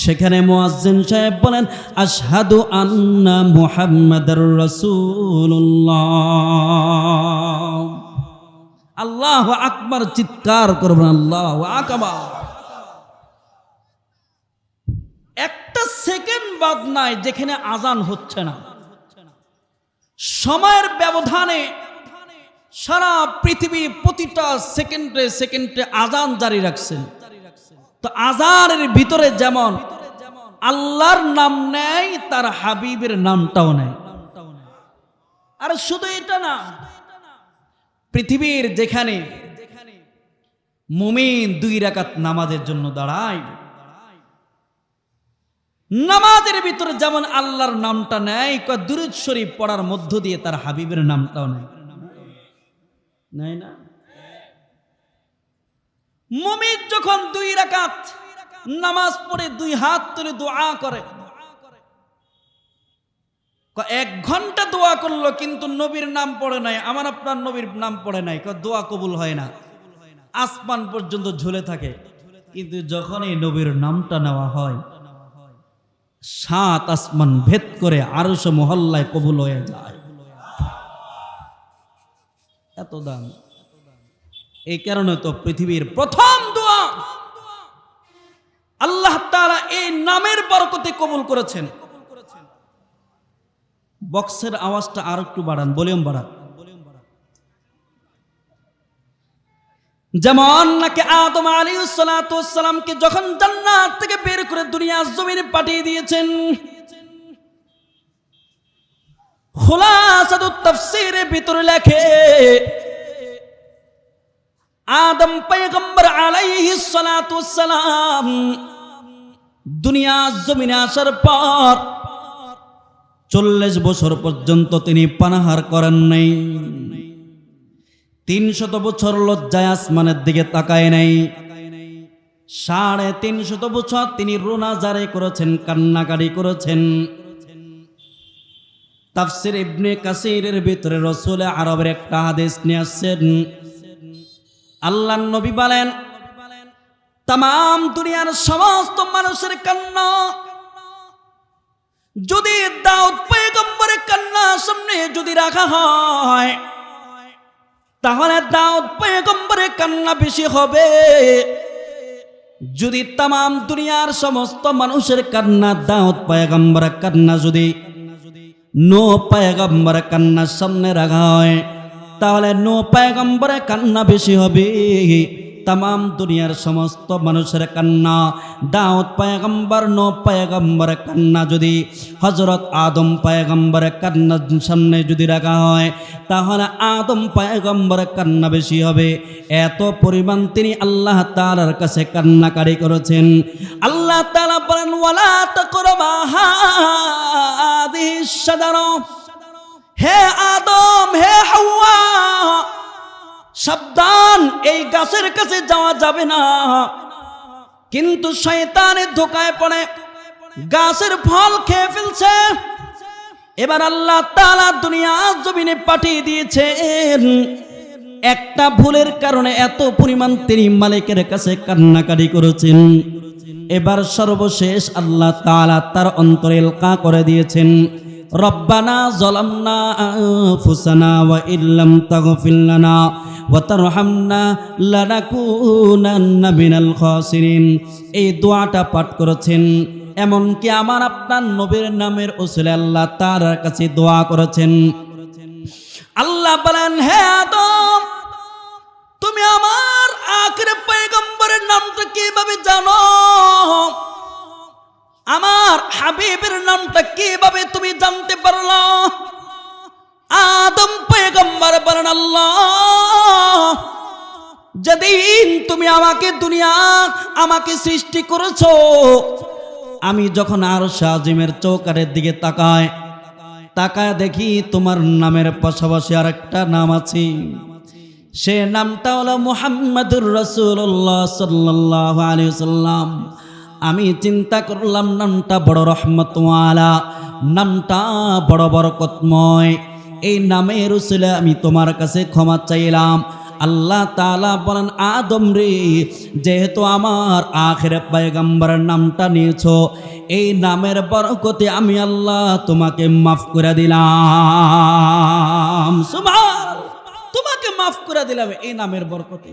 সেখানে মুয়াজ্জিন সাহেব বলেন আশহাদু আন্না মুহাম্মাদুর রাসূলুল্লাহ। আল্লাহু আকবার চিৎকার করবেন, আল্লাহু আকবার। একটা সেকেন্ড বাদ নাই যেখানে আজান হচ্ছে না। সময়ের ব্যবধানে সারা পৃথিবীর প্রতিটা সেকেন্ডে সেকেন্ডে আজান জারি রাখছেন। তো আজানের ভিতরে যেমন আল্লাহর নাম নেয়, তার হাবিবের নামটাও নেয়। আর শুধু এটা না, পৃথিবীর যেখানে মুমিন 2 রাকাত নামাজের জন্য দাঁড়ায়, নামাজের ভিতরে যেমন আল্লাহর নামটা নেয়, দুরূদ শরীফ পড়ার মধ্য দিয়ে তার হাবিবের নামটাও নেয়। নাই না? মুমিন যখন 2 রাকাত নামাজ পড়ে 2 হাত তুলে দোয়া করে, 1 ঘন্টা দোয়া করলো কিন্তু নবীর নাম পড়ে নাই, আমার আপনার নবীর নাম পড়ে নাই, দোয়া কবুল হয় না, আসমান পর্যন্ত ঝুলে থাকে। কিন্তু যখনই নবীর নামটা নেওয়া হয় 7 আসমান ভেদ করে আরশ মহল্লায় কবুল হয়ে যায়। এত দাম। এই কারণে তো পৃথিবীর প্রথম দোয়া আল্লাহ তাআলা এই নামের বরকতে কবুল করেছেন। বক্সের আওয়াজটা আর একটু বাড়ান, ভলিউম বাড়ান। যেমন নাকি আদম আলাইহিস সালাতু ওয়াস সালামকে যখন জান্নাত থেকে বের করে দুনিয়ার জমিনে পাঠিয়ে দিয়েছেন, খুলাসাতুত তাফসীরের ভিতরে লেখে আদম পয়গম্বর আলাইহিস সালাতু ওয়াস সালাম দুনিয়ার জমিনে আসার পর 40 বছর পর্যন্ত তিনি পানাহার করেন নাই। 300 বছর লজ্জায় আসমানের দিকে তাকায় নাই। 350 বছর তিনি রোনা জারি করেছেন, কান্নাকাটি করেছেন। তাফসীর ইবনে কাসিরের ভিতরে রাসূল আরবের একটা হাদিস নিয়ে আসছেন। আল্লাহর নবী বলেন, তাম দুনিয়ার সমস্ত মানুষের কান্না যদি দাউদ পয়গম্বরের কান্না সামনে যদি রাখা হয়, তাহলে দাউদ পয়গম্বরের কান্না বেশি হবে। যদি তাম দুনিয়ার সমস্ত মানুষের কান্না দাউদ পয়গম্বরের কান্না যদি নো পয়গম্বরের কান্নার সামনে রাখা হয়, তাহলে নো পয়গম্বরের কান্না বেশি হবে। তাম দুনিয়ার সমস্ত মানুষের কান্না দাউদ পয়গম্বর নো পয়গম্বরের কান্না যদি হযরত আদম পয়গম্বরের কান্নার সামনে যদি রাখা হয়, তাহলে আদম পয়গম্বরের কান্না বেশি হবে। এত পরিমাণ তিনি আল্লাহ তাআলার কাছে কান্নাকারি করেছেন। আল্লাহ তাআলা বলেন, ওয়ালা তাকরাবা হাযিহিশ শাজারা, হে আদম হে হাওয়া, সাবধান, এই গাছের কাছে যাওয়া যাবে না। কিন্তু শয়তানের ধোঁকায় পড়ে গাছের ফল খেয়ে ফেলছে। এবার আল্লাহ তাআলা দুনিয়ার জমিনে পাঠিয়ে দিয়েছেন। একটা ভুলের কারণে এত পরিমাণ তিনি মালিকের কাছে কান্নাকাটি করেছেন। এবার সর্বশেষ আল্লাহ তাআলা তার অন্তরে ইলকা করে দিয়েছেন, রব্বানা যালামনা আনফুসানা ওয়া ইল্লাম তাগফির লানা ওয়া তারহামনা লানাকুনান্না মিনাল খাসিরিন। এই দোয়াটা পাঠ করেছেন, এমনকি আমার আপনার নবীর নামের উসিলায় আল্লাহ তাআলার কাছে দোয়া করেছেন। আল্লাহ বলেন, হে আদম, তুমি আমার আখির পয়গম্বরের নামটা কিভাবে জানো? আমার হাবিবের নামটা কিভাবে তুমি জানতে পারলো? আদম পয়গম্বর বলেন, আল্লাহ, যেদিন তুমি আমাকে সৃষ্টি করেছো, আমি যখন আরশ আজিমের চৌকারের দিকে তাকায় দেখি তোমার নামের পাশাপাশি আরেকটা নাম আছে। সে নামটা হলো মুহাম্মাদুর রাসূলুল্লাহ সাল্লাল্লাহু আলাইহি ওয়াসাল্লাম। আমি চিন্তা করলাম নামটা বড় রহমতওয়ালা, নামটা বড় বরকতময়। এই নামের উসিলায় আমি তোমার কাছে ক্ষমা চাইলাম। আল্লাহ তাআলা বলেন, আদম রে, যেহেতু আমার আখির পয়গম্বরের নামটা নিয়েছো, এই নামের বরকতে আমি আল্লাহ তোমাকে মাফ করে দিলাম। সুবহানাল্লাহ, তোমাকে মাফ করে দিলাম এই নামের বরকতে।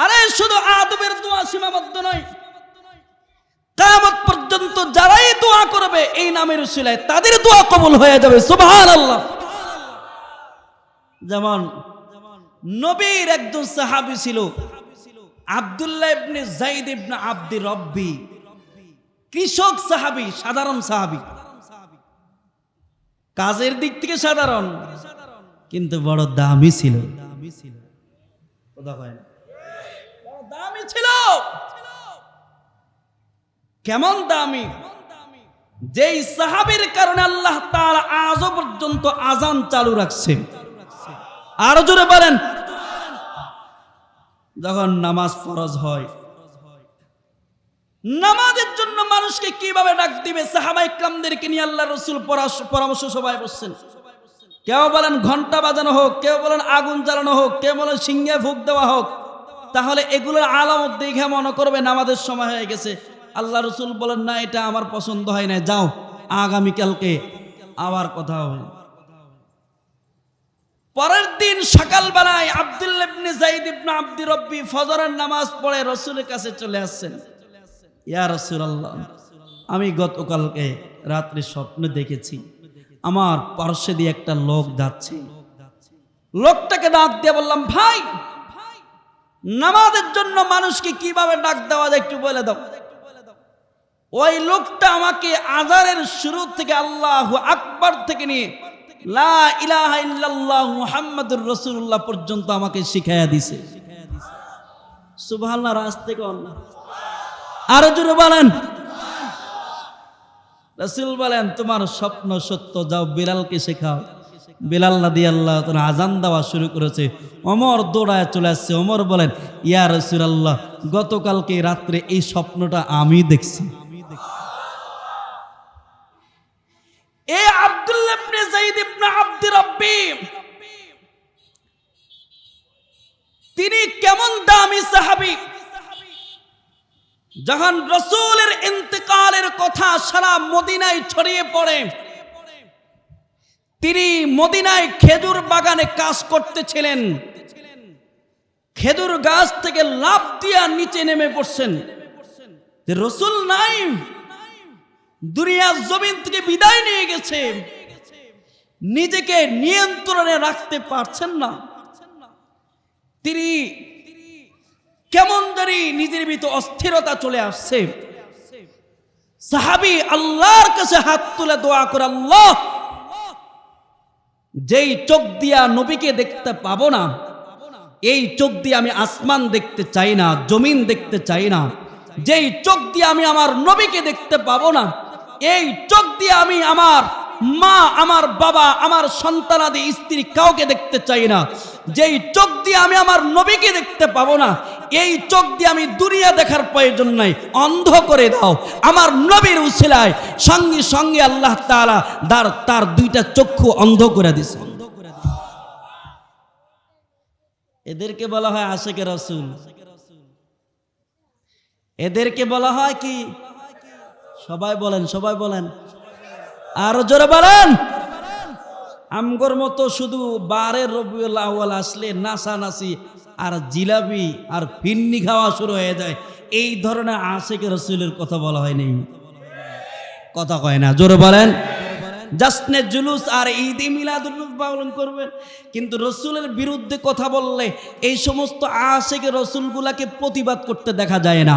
আরে শুধু আদমের দোয়া সীমাবদ্ধ নয়, কিয়ামত পর্যন্ত যারাই দোয়া করবে এই নামের উসিলায় তাদের দোয়া কবুল হয়ে যাবে। সুবহানাল্লাহ। যেমন নবীর একজন সাহাবী ছিল আব্দুল্লাহ ইবনে যায়েদ ইবনে আব্দি রব্বি, কৃষক সাহাবী, সাধারণ সাহাবী, কাজের দিক থেকে সাধারণ, কিন্তু বড় দামি ছিল। কথা কয় না, বড় দামি ছিল। কেমন দামি? যেই সাহাবীর কারণে আল্লাহ তাআলা আজও পর্যন্ত আযান চালু রাখছে। আরো জোরে বলেন। যখন নামাজ ফরজ হয়, নামাজের জন্য মানুষকে কিভাবে ডাক দিবে, সাহাবায়ে কেরামদেরকে নিয়ে আল্লাহ রাসূল পরামর্শ সভায় বসছেন। কেউ বলেন ঘন্টা বাজানো হোক, কেউ বলেন আগুন জ্বালানো হোক, কেউ বলেন সিংহে ফুঁক দেওয়া হোক। তাহলে এগুলোর আলামত দেখে মনে করবে নামাজের সময় হয়ে গেছে। আল্লাহ রাসূল বলেন, না, এটা আমার পছন্দ হয় না, যাও, আগামীকালকে আবার কথা হবে। পরের দিন সকালবেলায় আব্দুল্লাহ ইবনে যায়েদ ইবনে আব্দি রব্বি ফজরের নামাজ পড়ে রাসূলের কাছে চলে আসছেন। ইয়া রাসূলুল্লাহ, আমি গতকালকে রাত্রে স্বপ্নে দেখেছি আমার পার্শ্বে দিয়ে একটা লোক যাচ্ছে, লোকটাকে ডাক দিয়ে বললাম, ভাই নামাজের জন্য মানুষকে কিভাবে ডাক দেওয়া যায় একটু বলে দাও। ওই লোকটা আমাকে আযানের শুরু থেকে আল্লাহু আকবার থেকে নিয়ে লা ইলাহা ইল্লাল্লাহ মুহাম্মাদুর রাসূলুল্লাহ পর্যন্ত আমাকে শিখাইয়া দিছে। সুবহানাল্লাহ, রাস্তে কোন আরো জোরে বলেন। রাসূল বলেন, তোমার স্বপ্ন সত্য, যাও বিলালকে শেখাও। বিলাল রাদিয়াল্লাহু তাআলা আযান দেওয়া শুরু করেছে। ওমর দৌড়ায় চলে আসছে। ওমর বলেন, ইয়া রাসূলুল্লাহ, গতকালকে রাত্রে এই স্বপ্নটা আমি দেখছি। এই আব্দুল্লাহ ইবনে যায়েদ ইবনে আব্দ রাব্বি, তিনি কেমন দামি সাহাবী, যখন রাসূলের ইন্তেকালের কথা সারা মদিনায় ছড়িয়ে পড়ে, তিনি মদিনায় খেজুর বাগানে কাজ করতেছিলেন। খেজুর গাছ থেকে লাফ দিয়া নিচে নেমে পড়ছেন। রাসূল নাই, দুনিয়ার জমিন থেকে বিদায় নিয়ে গেছে, নিজেকে নিয়ন্ত্রণে রাখতে পারছেন না। তিনি কেমন জানি নিজের ভিতর অস্থিরতা চলে আসছে। সাহাবী আল্লাহর কাছে হাত তুলে দোয়া করে, আল্লাহ, যেই চোখ দিয়া নবীকে দেখতে পাবো না, এই চোখ দিয়ে আমি আসমান দেখতে চাই না, জমিন দেখতে চাই না। যেই চোখ দিয়ে আমি আমার নবীকে দেখতে পাবো না, এই চোখ দিয়ে আমি আমার মা, আমার বাবা, আমার সন্তানাদি স্ত্রী কাউকে দেখতে চাই না। যেই চোখ দিয়ে আমি আমার নবীকে দেখতে পাবো না, এই চোখ দিয়ে আমি দুনিয়া দেখার প্রয়োজন নাই, অন্ধ করে দাও আমার নবীর উসিলায়। সঙ্গে সঙ্গে আল্লাহ তাআলা তার দুইটা চক্ষু অন্ধ করে দিছে। এদেরকে বলা হয় আশিকে রাসূল। এদেরকে বলা হয় কি? সবাই বলেন, সবাই বলেন, আরো জোরে বলেন। আমগর মতো শুধু 12 রবিউল আউয়াল আসলে নাচানাচি আর জিলাপি আর ফিন্নি খাওয়া শুরু হয়ে যায়, এই ধরনের আশিকে রাসূলের কথা বলা হয়নি। কথা কয় না, জোরে বলেন। জাসনে জুলুস আর ঈদে মিলাদুন নবী পালন করবেন, কিন্তু রাসূলের বিরুদ্ধে কথা বললে এই সমস্ত আশিকে রাসূলগুলাকে প্রতিবাদ করতে দেখা যায় না।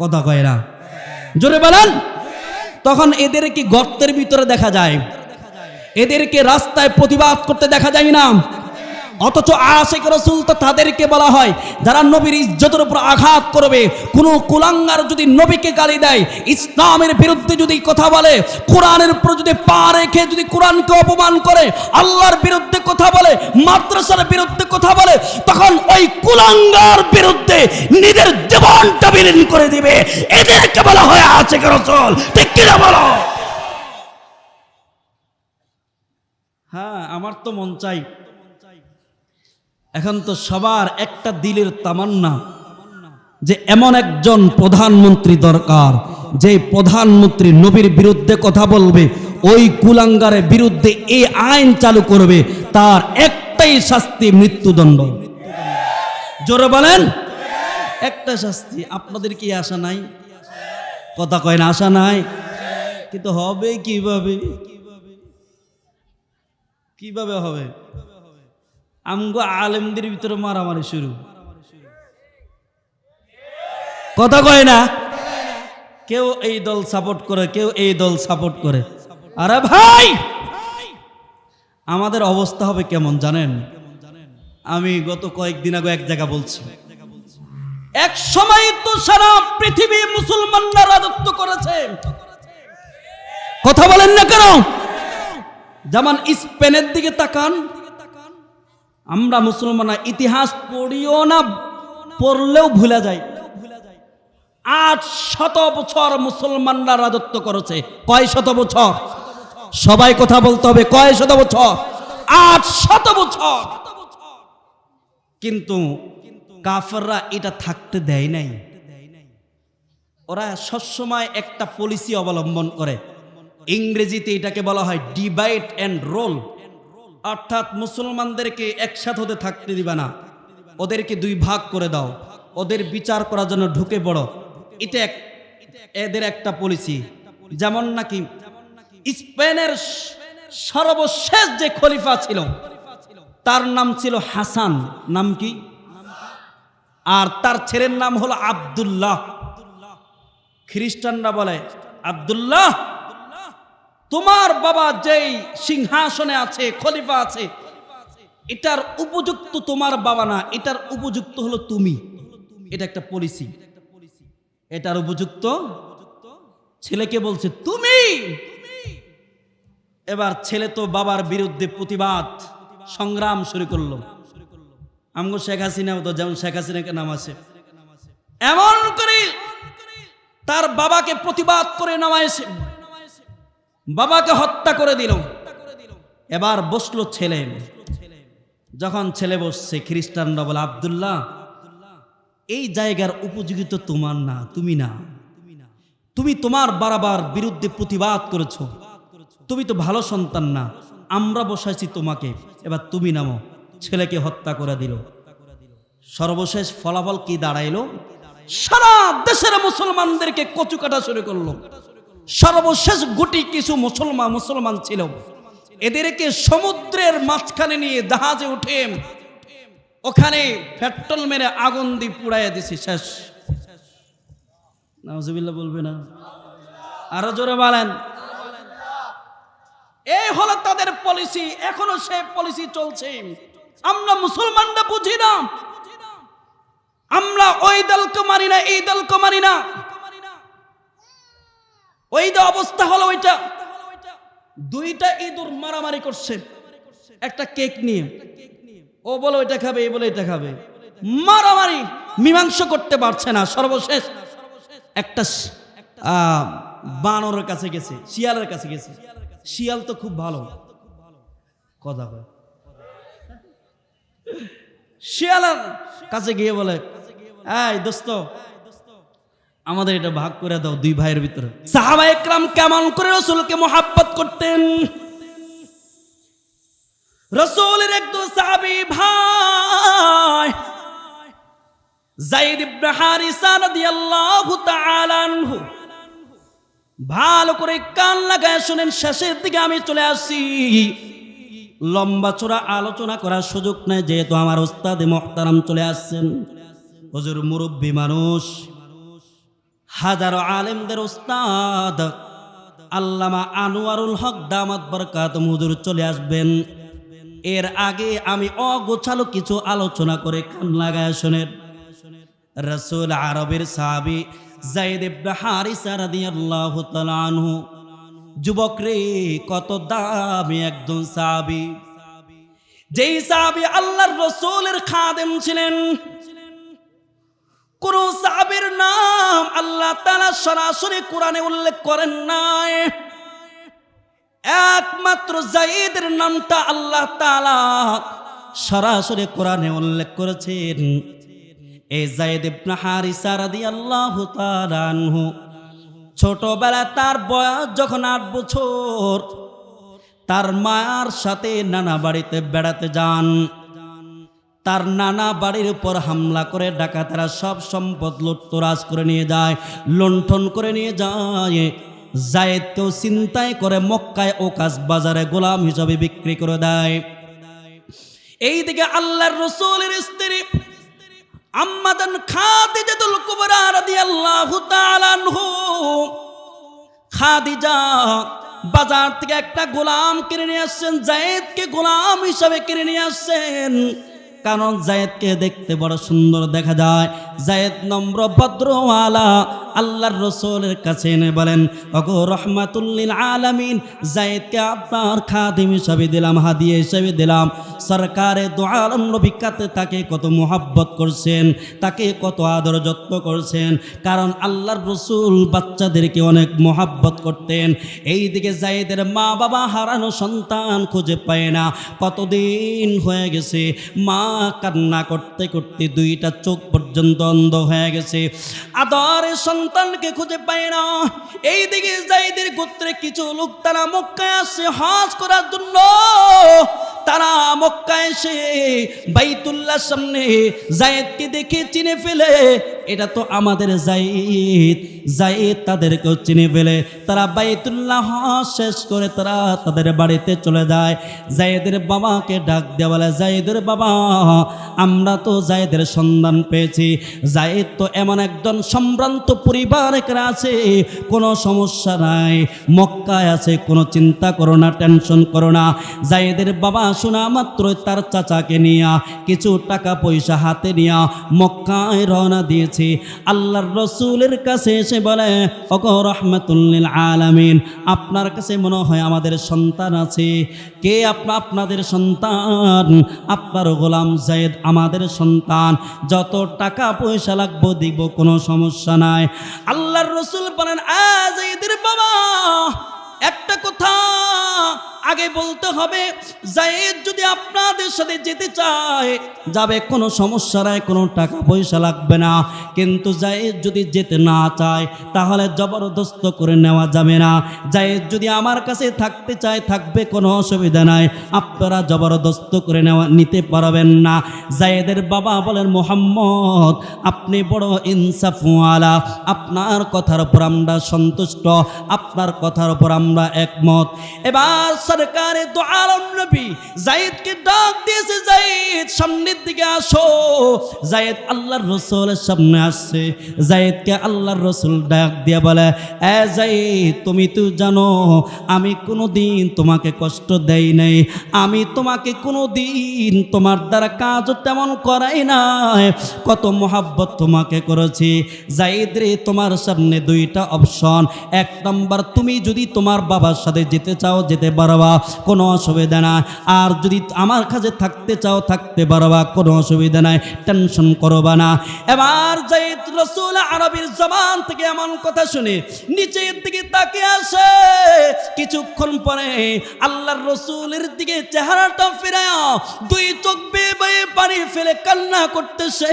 কথা কয় না, জোরে বলেন। তখন এদেরকে গর্তের ভিতরে দেখা যায়, এদেরকে রাস্তায় প্রতিবাদ করতে দেখা যায় না। অথচ আশিক রাসূল তো তাদেরকে বলা হয় যারা নবীর ইজ্জতের উপর আঘাত করবে। কোনো কুলাঙ্গার যদি নবীকে গালি দেয়, ইসলামের বিরুদ্ধে যদি কথা বলে, কোরআনের উপর যদি পা রেখে যদি কোরআনকে অপমান করে, আল্লাহর বিরুদ্ধে কথা বলে, মাদ্রাসার বিরুদ্ধে কথা বলে, তখন ওই কুলাঙ্গার বিরুদ্ধে নিজের জীবনটা বিলীন করে দিবে। এদেরকে বলা হয় আশিক রাসূল। ঠিক কিনা বলো? হ্যাঁ, আমার তো মন চাই, এখন তো সবার একটা দিলের তামান্না যে এমন একজন প্রধানমন্ত্রী দরকার, যে প্রধানমন্ত্রী নবীর বিরুদ্ধে কথা বলবে, ওই কুলাঙ্গারের বিরুদ্ধে এই আইন চালু করবে, তার একটাই শাস্তি, মৃত্যুদণ্ড। জোরে বলেন, একটা শাস্তি। আপনাদের কি আশা নাই? কথা কয় না, আশা নাই। কিন্তু হবে কিভাবে? কিভাবে হবে? আমগো আলেমদের ভিতরে মারামারি শুরু। কথা কয় না, কেউ এই দল সাপোর্ট করে, কেউ এই দল সাপোর্ট করে। আরে ভাই, আমাদের অবস্থা হবে কেমন জানেন? আমি গত কয়েকদিন আগে এক জায়গা বলছি, এক সময় তো সারা পৃথিবী মুসলমানরা রাজত্ব করেছে। কথা বলেন না কেন? যেমন স্পেনের দিকে তাকান, আমরা মুসলমানরা ইতিহাস পড়িও না, পড়লেও ভুলে যাই। 800 বছর মুসলমানরা রাজত্ব করেছে। কয় শত বছর? সবাই কথা বলতে হবে, কয় শত বছর? 800 বছর। কিন্তু কাফেররা এটা থাকতে দেয় নাই। ওরা সবসময় একটা পলিসি অবলম্বন করে, ইংরেজিতে এটাকে বলা হয় ডিভাইড অ্যান্ড রোল। অর্থাৎ মুসলমানদেরকে একসাথে হতে থাকতে দিবা না, ওদেরকে 2 ভাগ করে দাও, ওদের বিচার করার জন্য ঢুকে পড়ো। এটা এদের একটা পলিসি। যেমন নাকি স্পেনের সর্বশেষ যে খলিফা ছিল তার নাম ছিল হাসান, নাম কি? আর তার ছেলের নাম হলো আব্দুল্লাহ। খ্রিস্টানরা বলে, আব্দুল্লাহ, তোমার বাবা যেই সিংহাসনে আছে, খলিফা আছে, এটার উপযুক্ত তোমার বাবা না, এটার উপযুক্ত হলো তুমি। এটা একটা পলিসি। এটার উপযুক্ত ছেলেকে বলছে তুমি। এবার ছেলে তো বাবার বিরুদ্ধে প্রতিবাদ সংগ্রাম শুরু করলো। আমগো শেখ হাসিনাও তো, যেমন শেখ হাসিনাকে নাম আছে, এমন করে তার বাবাকে প্রতিবাদ করে নামাইছে, বাবাকে হত্যা করে দিল। এবার বসলো ছেলে। যখন ছেলে বসছে, খ্রিস্টানরা বলে, আব্দুল্লাহ, এই জায়গার উপযোগী তো তোমার না, তুমি না, তুমি তোমার বাবার বিরুদ্ধে প্রতিবাদ করেছো, তুমি তো ভালো সন্তান না, আমরা বসাইছি তোমাকে, এবার তুমি নামো। ছেলেকে হত্যা করে দিল। সর্বশেষ ফলাফল কি দাঁড়াইলো? সারা দেশের মুসলমানদেরকে কচু কাটা শুরু করলো। সর্বশেষ গুটি কিছু মুসলমান ছিল, এদেরকে সমুদ্রের মাঝখানে নিয়ে জাহাজে উঠে ওখানে পেট্রোল মেরে আগুন দিয়ে পুড়াইয়া দিছি, শেষ। নাউজুবিল্লাহ বলবে না? আরো জোরে বলেন। এই হলো তাদের পলিসি, এখনো সেই পলিসি চলছে। আমরা মুসলমানরা বুঝি না, আমরা ওই দলকে মানি না, এই দলকে মানি না। ওই যে অবস্থা হলো, ওইটা দুইটা ইঁদুর মারামারি করছে একটা কেক নিয়ে। ও বলে ওইটা খাবে, এ বলে এটা খাবে, মারামারি, মীমাংসা করতে পারছে না। সর্বশেষ একটা বানরের কাছে গেছে, শিয়ালের কাছে গেছে। শিয়াল তো খুব ভালো কথা বলে। শিয়ালের কাছে গিয়ে বলে, এই দোস্ত, আমাদের এটা ভাগ করে দাও দুই ভাইয়ের ভিতরে। সাহাবা একরাম কেমন করে রাসূলকে মুহাব্বত করতেন। রাসূলের একজন সাহাবী ভাই যায়েদ ইবনে হারিসা রাদিয়াল্লাহু তাআলা আনহু, ভালো করে কান লাগায় শুনেন, শেষের দিকে আমি চলে আসি। লম্বা চড়া আলোচনা করার সুযোগ নাই, যেহেতু আমার উস্তাদ মুহতারাম চলে আসছেন। হুজুর মুরব্বী মানুষ, হাজারো আলেমদের উস্তাদ আল্লামা আনোয়ারুল হক দামাত বরকাতুহু হুজুর চলে আসবেন। এর আগে আমি অগোছালো কিছু আলোচনা করে কান লাগায় শুনেন। রাসূল আরবের সাহাবী যায়েদ ইবনে হারিসা রাদিয়াল্লাহু তাআলা আনহু, যুবক রে, কত দামি একজন সাহাবী, যেই সাহাবী আল্লাহর রাসূলের খাদেম ছিলেন। কোন সাহাবীর নাম আল্লাহ তাআলা সরাসরি কোরআনে উল্লেখ করেন নাই, একমাত্র যায়েদের নামটা আল্লাহ তাআলা সরাসরি কোরআনে উল্লেখ করেছেন। এই যায়েদ ইবনে হারিসা রাদিয়াল্লাহু তাআলা আনহু ছোটবেলা, তার বয়স যখন 8 বছর, তার মায়ের সাথে নানা বাড়িতে বেড়াতে যান। তার নানা বাড়ির উপর হামলা করে ডাকাতেরা সব সম্পদ লুটতরাজ করে নিয়ে যায়, লুণ্ঠন করে নিয়ে যায়। যায়েদকেও চিন্তায় করে মক্কায় ওকাস বাজারে গোলাম হিসাবে বিক্রি করে দেয়। এইদিকে আল্লাহর রাসূলের স্ত্রী আম্মাদান খাদিজাতুল কুবরা রাদিয়াল্লাহু তাআলা আনহু, খাদিজা বাজার থেকে একটা গোলাম কিনে নিয়ে আসছেন, যায়েদকে গোলাম হিসাবে কিনে নিয়ে আসছেন। কারণ যায়েদকে দেখতে বড় সুন্দর দেখা যায়, যায়েদ নম্র ভদ্রওয়ালা। আল্লাহর রাসূলের কাছে এনে বলেন, ওগো রাহমাতুল লিল আলামিন, যায়েদকে আপনার খাদিম হিসাবে দিলাম, হাদিয়া হিসাবে দিলাম। সরকারে দু আলম নবী কাতে তাকে কত মোহাব্বত করছেন, তাকে কত আদর যত্ন করছেন, কারণ আল্লাহর রাসূল বাচ্চাদেরকে অনেক মোহাব্বত করতেন। এইদিকে যায়েদের মা বাবা হারানো সন্তান খুঁজে পায় না, কতদিন হয়ে গেছে, মা কান্না করতে করতে দুইটা চোখ পর্যন্ত অন্ধ হয়ে গেছে, আদরের সন্তানকে খুঁজে পায় না। এইদিকে যায়েদের গোত্রে কিছু লোক তারা মক্কায় আসে হজ করার জন্য। তারা মক্কায় এসে বাইতুল্লাহর সামনে যায়েদকে দেখে চিনে ফেলে এটা তো আমাদের যায়েদ। যায়েদ তাদেরকেও চিনে ফেলে তারা বাইতুল্লাহ শেষ করে তারা তাদের বাড়িতে চলে যায়। যায়েদের বাবাকে ডাক দেওয়া বলে, যায়েদের বাবা, আমরা তো যায়েদের সন্ধান পেয়েছি। যায়েদ তো এমন একজন সম্ভ্রান্ত পরিবারের আছে, কোনো সমস্যা নাই, মক্কায় আছে, কোনো চিন্তা করো না, টেনশন করো না। যায়েদের বাবা শোনা মাত্র তার চাচাকে নিয়ে কিছু টাকা পয়সা হাতে নিয়ে মক্কায় রওনা দিয়েছে। আল্লাহর রসুলের কাছে এসে বলে, ওগো রাহমাতুল লিল আলামিন, আপনার কাছে মনে হয় আমাদের সন্তান আছে। কে আপনাদের সন্তান? আপনার গোলাম যায়েদ আমাদের সন্তান, যত টাকা পয়সা লাগবে দিব, কোনো সমস্যা নাই। আল্লাহর রসুল বলেন, যায়েদের বাবা, একটা কথা আগে বলতে হবে, যায়েদ যদি আপনাদের সাথে যেতে চায় যাবে, কোনো সমস্যা নাই, কোনো টাকা পয়সা লাগবে না। কিন্তু যায়েদ যদি যেতে না চায় তাহলে জবরদস্ত করে নেওয়া যাবে না। যায়েদ যদি আমার কাছে থাকতে চায় থাকবে, কোনো অসুবিধা নাই, আপনারা জবরদস্ত করে নিতে পারবেন না। যায়েদের বাবা বলেন, মুহাম্মদ আপনি বড় ইনসাফওয়ালা, আপনার কথার উপর আমরা সন্তুষ্ট, আপনার কথার উপর আমরা একমত। এবার সরকারে দু আলম নবী যায়েদকে ডাক দিয়েছে, যায়েদ সামনের দিকে আসো। যায়েদ আল্লাহর রসুলের সামনে আসছে। যায়েদকে আল্লাহর রসুল ডাক দিয়ে বলে, যায়েদ, তুমি তো জানো আমি কোনো দিন তোমাকে কষ্ট দেই নাই, আমি তোমাকে কোনো দিন তোমার দ্বারা কাজও তেমন করাই নাই, কত মোহাব্বত তোমাকে করেছি। যায়েদ রে, তোমার সামনে দুইটা অপশন, এক নম্বর, তুমি যদি তোমার বাবার সাথে যেতে চাও যেতে পারবা, কোনো অসুবিধা নাই, আর যদি আমার কাছে থাকতে চাও থাকতে পারবা, কোনো অসুবিধা নাই, টেনশন করবা না। এবার যায়েদ রাসূল আরবির জবান থেকে এমন কথা শুনে নিচের দিকে তাকিয়ে আসে। কিছুক্ষণ পরে আল্লাহর রসুলের দিকে চেহারাটা ফিরায়া দুই চোখ বেয়ে বেয়ে পানি ফেলে কান্না করতেছে।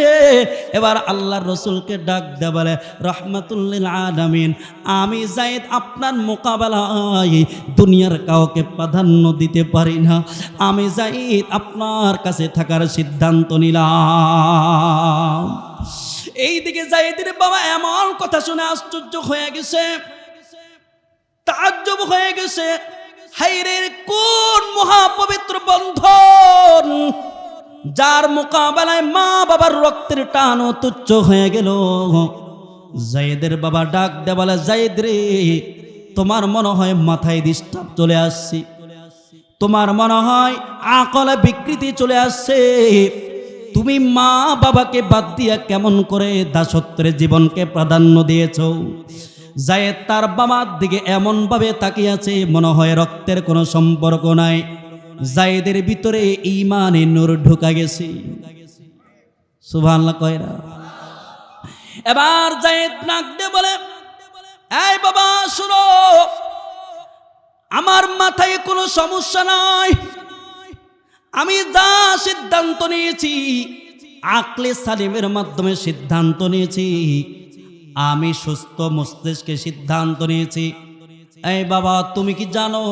এবার আল্লাহর রসুলকে ডাক দেয়া বলে, রাহমাতুল লিল আলামিন, আমি যায়েদ আপনার মোকাবেলায় দুনিয়ার কাউকে প্রাধান্য দিতে পারি না, আমি যায়েদ আপনার কাছে থাকার সিদ্ধান্ত নিলাম। এইদিকে যায়েদের বাবা এমন কথা শুনে আশ্চর্য হয়ে গেছে, তাজ্জব হয়ে গেছে। হায়রে, কোন মহাপবিত্র বন্ধন যার মোকাবেলায় মা বাবার রক্তের টানও তুচ্ছ হয়ে গেল। যায়েদের বাবা ডাক দেয়া বলে, যায়েদ রে, তোমার মনে হয় মাথায় ডিস্টার্ব চলে আসছে, তোমার মনে হয় আকলে বিকৃতি চলে আসছে। তুমি মা বাবাকে বাদ দিয়া কেমন করে দাসত্বের জীবনকে প্রাধান্য দিয়েছ। যায়েদ তার বাবার দিকে এমন ভাবে তাকিয়ে আছে মনে হয় রক্তের কোনো সম্পর্ক নাই। যায়েদের ভিতরে ঈমানে নূর ঢুকা গেছে। সুবহানাল্লাহ কয়রা। এবার যায়েদ নাক দিয়ে বলে, এই বাবা শুনো, আমার মাথায় কোনো সমস্যা নাই, আমি যা সিদ্ধান্ত নিয়েছি আকলে সালিমের মাধ্যমে সিদ্ধান্ত নিয়েছি, আমি সুস্থ মস্তিষ্কে সিদ্ধান্ত নিয়েছি। এই বাবা, তুমি কি জানো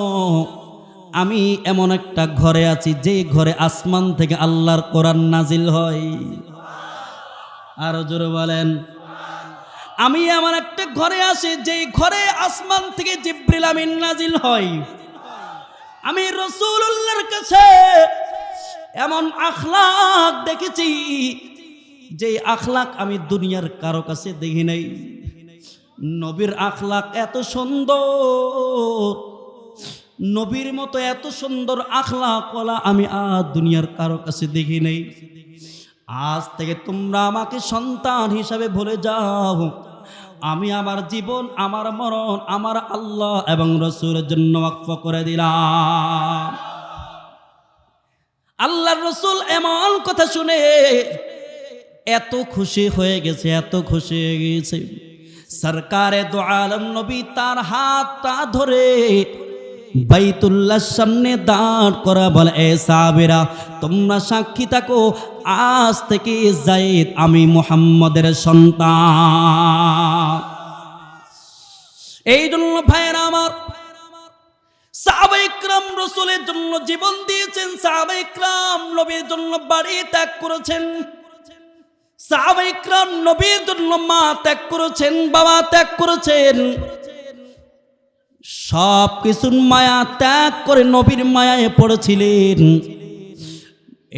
আমি এমন একটা ঘরে আছি যে ঘরে আসমান থেকে আল্লাহর কোরআন নাজিল হয়? আরো জোরে বলেন। আমি এমন একটা ঘরে আছি যে ঘরে আসমান থেকে জিবরিল আমিন নাজিল হয়। আমি রাসূলুল্লাহর কাছে এমন আখলাক দেখেছি যে আখলাক আমি দুনিয়ার কারো কাছে দেখি নাই। নবীর আখলাক এত সুন্দর, নবীর মতো এত সুন্দর আখলাক ওয়ালা আমি আর দুনিয়ার কারো কাছে দেখি নাই। আজ থেকে তোমরা আমাকে সন্তান হিসাবে ভুলে যাও, আমি আমার জীবন আমার মরণ আমার আল্লাহ এবং রাসূলের জন্য ওয়াকফ করে দিলাম। আল্লাহর রাসূল এমন কথা শুনে এত খুশি হয়ে গেছে, এত খুশি হয়ে গেছে। সরকারে দু আলম নবী তার হাতটা ধরে বাইতুল্লাহর সামনে দাঁড় করা বলে, এ সাহাবীরা, তোমরা সাক্ষী থাকো, আজ থেকে যায়েদ আমি মুহাম্মদের সন্তান। এই জন্য ভাইয়েরা আমার, সাহাবায়ে কিরাম রাসূলের জন্য জীবন দিয়েছেন, সাহাবায়ে কিরাম নবীর জন্য বাড়ি ত্যাগ করেছেন, সাহাবায়ে ইকরাম নবীর জন্য মা ত্যাগ করেছেন, বাবা ত্যাগ করেছেন, সব কিছুর মায়া ত্যাগ করে নবীর মায়ায় পড়েছিলেন।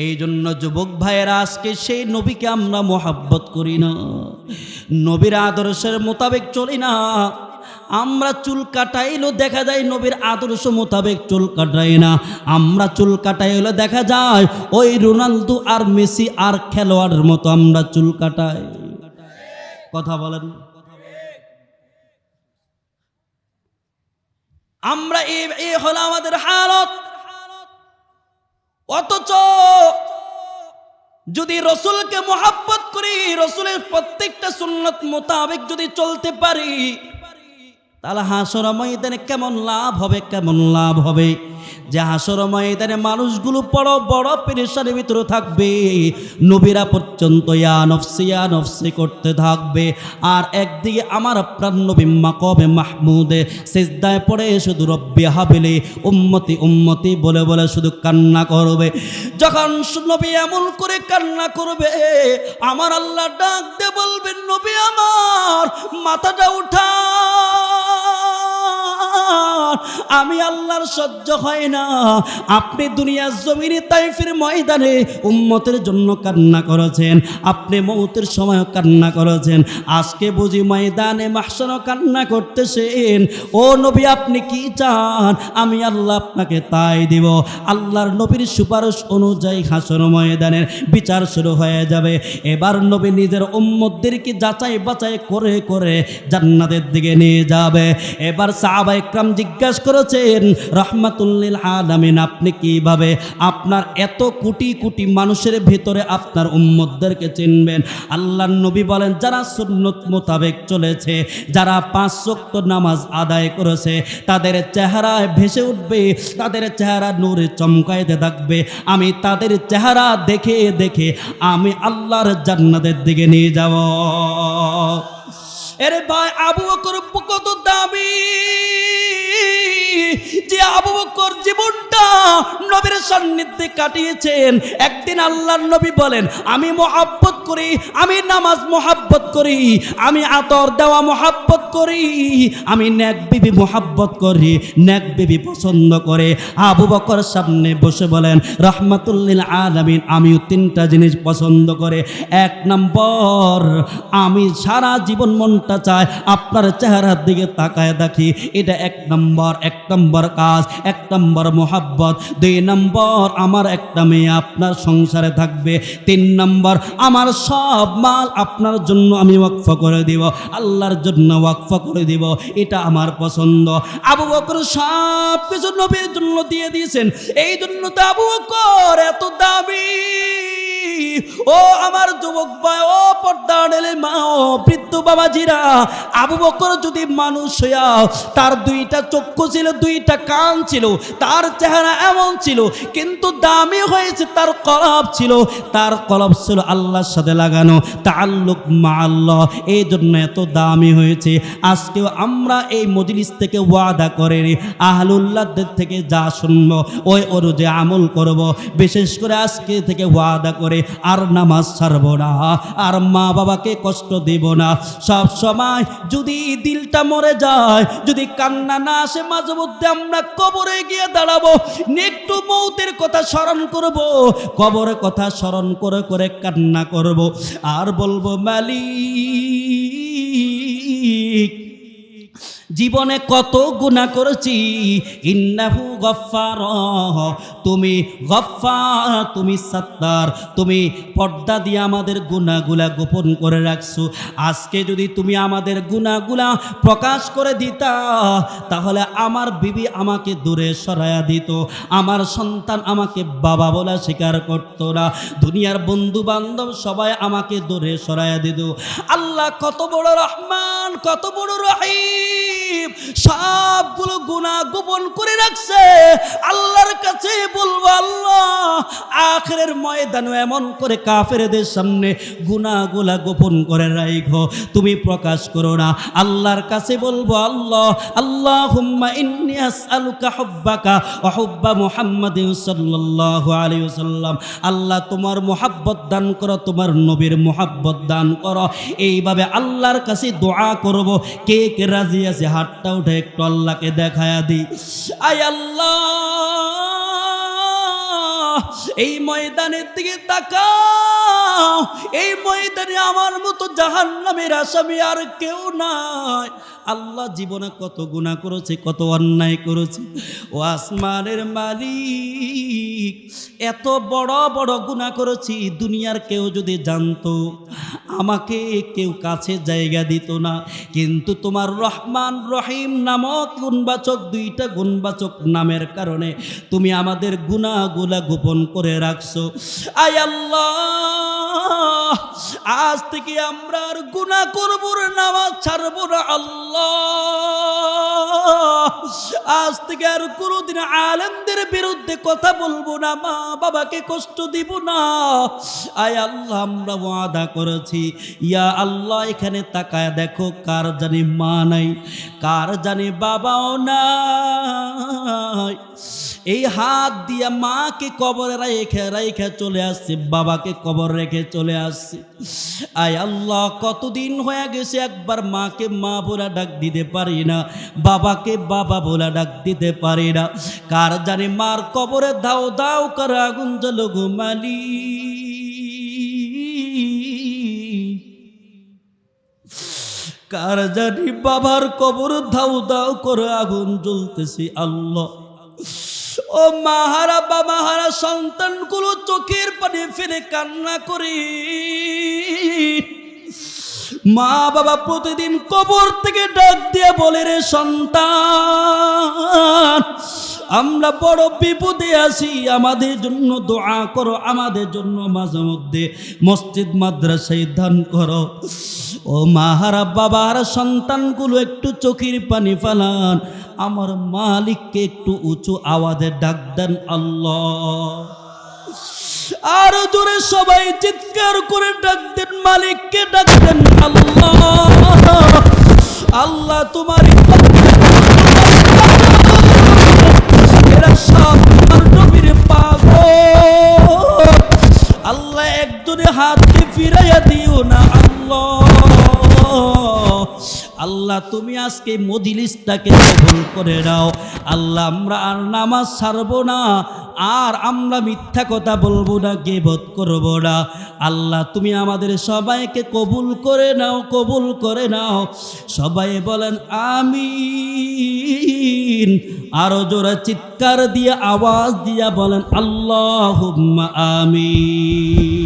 এই জন্য যুবক ভাইয়েরা আজকে সেই নবীকে আমরা মোহাব্বত করি না, নবীর আদর্শের মোতাবেক চলি না। আমরা চুল কাটাইলেও দেখা যায় নবীর আদর্শ মোতাবেক চুল কাটাই না, আমরা চুল কাটাইলে দেখা যায় ওই রোনালদো আর মেসি আর খেলোয়াড়ের মতো আমরা চুল কাটাই। কথা বলেন, আমরা এই হলো আমাদের হালত। অথচ যদি রসুলকে মোহাব্বত করি, রসুলের প্রত্যেকটা সুন্নত মোতাবেক যদি চলতে পারি, তাহলে হাসর ময়দানে কেমন লাভ হবে, কেমন লাভ হবে। যে হাসর ময়দানে মানুষগুলো বড় বড় পেরেশানির ভিতরে থাকবে, নবীরা পর্যন্ত ইয়া নফসি করতে থাকবে, আর একদিকে আমার আপনার নবী মাকামে মাহমুদে সিজদায় পড়ে শুধু রব্বি হাবিলি উম্মতি উম্মতি বলে বলে শুধু কান্না করবে। যখন নবী এমন করে কান্না করবে, আমার আল্লাহ ডাক দিয়ে বলবেন, নবী আমার মাথাটা উঠা, আমি আল্লাহর সহ্য হয় না। আপনি দুনিয়ার জমিনে তাইফের ময়দানে উম্মতের জন্য কান্না করেছেন, আপনি মৌতের সময় কান্না করেছেন, আজকে বুঝি ময়দানে মাহশারও কান্না করতেছেন। ও নবী আপনি কি চান, আমি আল্লাহ আপনাকে তাই দিব। আল্লাহর নবীর সুপারিশ অনুযায়ী হাসর ময়দানের বিচার শুরু হয়ে যাবে। এবার নবী নিজের উম্মতদেরকে যাচাই বাছাই করে করে জান্নাতের দিকে নিয়ে যাবে। এবার সাহাবায়ে ইকরাম জিজ্ঞাসা করেছেন, রাহমাতুল লিল আলামিন আপনি কিভাবে আপনার এত কোটি কোটি মানুষের ভিতরে আপনার উম্মতদেরকে চিনবেন? আল্লাহর নবী বলেন, যারা সুন্নত মোতাবেক চলেছে, যারা 5 ওয়াক্ত নামাজ আদায় করেছে, তাদের চেহারায় ভেসে উঠবে, তাদের চেহারা নূরে চমকাইতে থাকবে। আমি তাদের চেহারা দেখে দেখে আমি আল্লাহর জান্নাতের দিকে নিয়ে যাব। এরে ভাই, আবু বকর কত দামি, যে আবু বকর জীবনটা নবীর সান্নিধ্যে কাটিয়েছেন। একদিন আল্লাহর নবী বলেন, আমি মোহাব্বত করি, আমি নামাজ মোহাব্বত করি, আমি আতর দেওয়া মোহাব্বত করি, আমি নেক বিবি মোহাব্বত করি, নেক বিবি পছন্দ করে। আবু বকর সামনে বসে বলেন, রাহমাতুল লিল আলামিন আমিও 3টা জিনিস পছন্দ করে। 1 নম্বর, আমি সারা জীবন মনটা চায় আপনার চেহারার দিকে তাকায় দেখি, এটা 1 নম্বর কাজ, 1 নম্বর মোহাব্বত। 2 নম্বর, আমার একটা মেয়ে আপনার সংসারে থাকবে। 3 নম্বর, আমার সব মাল আপনার জন্য আমি ওয়াকফ করে দিব, আল্লাহর জন্য ওয়াকফ করে দিব, এটা আমার পছন্দ। আবু বকর সব কিছু নবীর জন্য দিয়ে দিয়েছেন, এই জন্য তো আবু বকর এত দামি। ও আমার যুবক ভাই, ও পর্দার মা, ও বৃদ্ধ বাবাজিরা, আবু বকর যদি মানুষ হইয়া, তার 2টা চক্ষু ছিল, 2টা কান ছিল, তার চেহারা এমন ছিল, কিন্তু দামি হয়েছে তার কলব ছিল, তার কলব ছিল আল্লাহর সাথে লাগানো, তাআল্লুক মা আল্লাহ, এই জন্য এত দামি হয়েছে। আজকেও আমরা এই মজলিস থেকে ওয়াদা করে আহলুল্লাহদের থেকে যা শুনবো ওই অনুযায়ী আমল করব। বিশেষ করে আজকে থেকে ওয়াদা করে আর নামাজ ছাড়বো না, আর মা বাবাকে কষ্ট দেব না। সব সময় যদি দিলটা মরে যায়, যদি কান্না না আসে, মাঝে মধ্যে আমরা কবরে গিয়ে দাঁড়াবো, একটু মৌতের কথা স্মরণ করব, কবরের কথা স্মরণ করে করে কান্না করব, আর বলবো, মালিক জীবনে কত গুনাহ করেছি, ইন্নাহু গফফার, তুমি গফফার, তুমি সাত্তার, তুমি পর্দা দিয়ে আমাদের গুনাহগুলা গোপন করে রাখছো। আজকে যদি তুমি আমাদের গুনাহগুলা প্রকাশ করে দিতা, তাহলে আমার বিবি আমাকে দূরে সরায়া দিত, আমার সন্তান আমাকে বাবা বলা স্বীকার করতো না, দুনিয়ার বন্ধু বান্ধব সবাই আমাকে দূরে সরায়া দিত। আল্লাহ কত বড় রহমান, কত বড় রহিম, সবগুলো গুনাহ গোপন করে রাখছে। আল্লাহর কাছে বলবো, আল্লাহ আখিরের ময়দানে এমন করে কাফেরদের সামনে গুনাহগুলা গোপন করে রাখো, তুমি প্রকাশ করো না। আল্লাহর কাছে বলবো, আল্লাহ আল্লাহুম্মা ইন্নী আসআলুকা হুব্বাকা ওয়া হুব্বা মুহাম্মাদিন সাল্লাল্লাহু আলাইহি ওয়াসাল্লাম। আল্লাহ তোমার মুহাব্বত দান করো, তোমার নবীর মুহাব্বত দান করো। এইভাবে আল্লাহর কাছে দোয়া করব। কে কে রাজি আছে হাতটা উঠে একটু আল্লাহকে দেখায়া দিই। আয় আল্লাহ, এই ময়দানের দিকে তাকাও, এই ময়দানে আমার মতো জাহান্নামের আসামি আর কেউ নাই। আল্লাহ জীবনে কত গুনাহ করেছে, কত অন্যায় করেছে। ও আসমানের মালিক, এত বড় বড় গুনাহ করেছি, দুনিয়ার কেউ যদি জানতো আমাকে কেউ কাছে জায়গা দিত না। কিন্তু তোমার রহমান রহিম নামক গুণবাচক, দুইটা গুণবাচক নামের কারণে তুমি আমাদের গুনাহগুলা গোপন করে রাখছো। আয় আল্লাহ, আজ থেকে আমরা আর গুনাহ করব না, নামাজ ছাড়বো না। আল্লাহ, আজ থেকে আর কোনোদিন আলেমদের বিরুদ্ধে কথা বলবো না, মা বাবাকে কষ্ট দিব না। আয় আল্লাহ, আমরা ওয়াদা করেছি। ইয়া আল্লাহ, এখানে তাকায় দেখো, কার জানি মা নাই, কার জানি বাবাও নাই। এই হাত দিয়া মাকে কবরে রেখে চলে আসছে, বাবাকে কবর রেখে চলে আসছে। আয় আল্লাহ, কতদিন হয়ে গেছে একবার মাকে মা বলে ডাক দিতে পারি না, বাবাকে বাবা বলে ডাক দিতে পারি না। কার জানি মার কবরে দাও দাও করে আগুন জ্বলো গো মালিক। কার জানি বাবার কবর দাও দাও করে আগুন জ্বলতেছে। আল্লাহ, ও মাহারা বাবাহারা সন্তানগুলো চোখের পানি ফেলে কান্না করে। মা বাবা প্রতিদিন কবর থেকে ডাক দিয়ে বলে, রে সন্তান, আমরা বড় বিপদে আছি, আমাদের জন্য দোয়া করো, আমাদের জন্য মাঝে মধ্যে মসজিদ মাদ্রাসায় দান করো। ও মাহারা বাবার সন্তানগুলো একটু চোখের পানি ফেলান, আমার মালিককে একটু উঁচু আওয়াজে ডাক দেন আল্লাহ। আরো জোরে সবাই চিৎকার করে ডাক দেন, মালিককে ডাক দেন আল্লাহ। আল্লাহ, তোমার এরা সব তোমার নবীর পাগল। আল্লাহ, একজনে হাতকে ফিরাইয়া দিও না আল্লাহ। আল্লাহ, তুমি আজকে মজলিসটাকে কবুল করে নাও। আল্লাহ, আমরা আর নামাজ ছাড়বো না, আর আমরা মিথ্যা কথা বলবো না, গীবত করবো না। আল্লাহ, তুমি আমাদের সবাইকে কবুল করে নাও, কবুল করে নাও। সবাই বলেন আমিন। আরো জোরে চিৎকার দিয়ে আওয়াজ দিয়া বলেন আল্লাহুম্মা আমিন।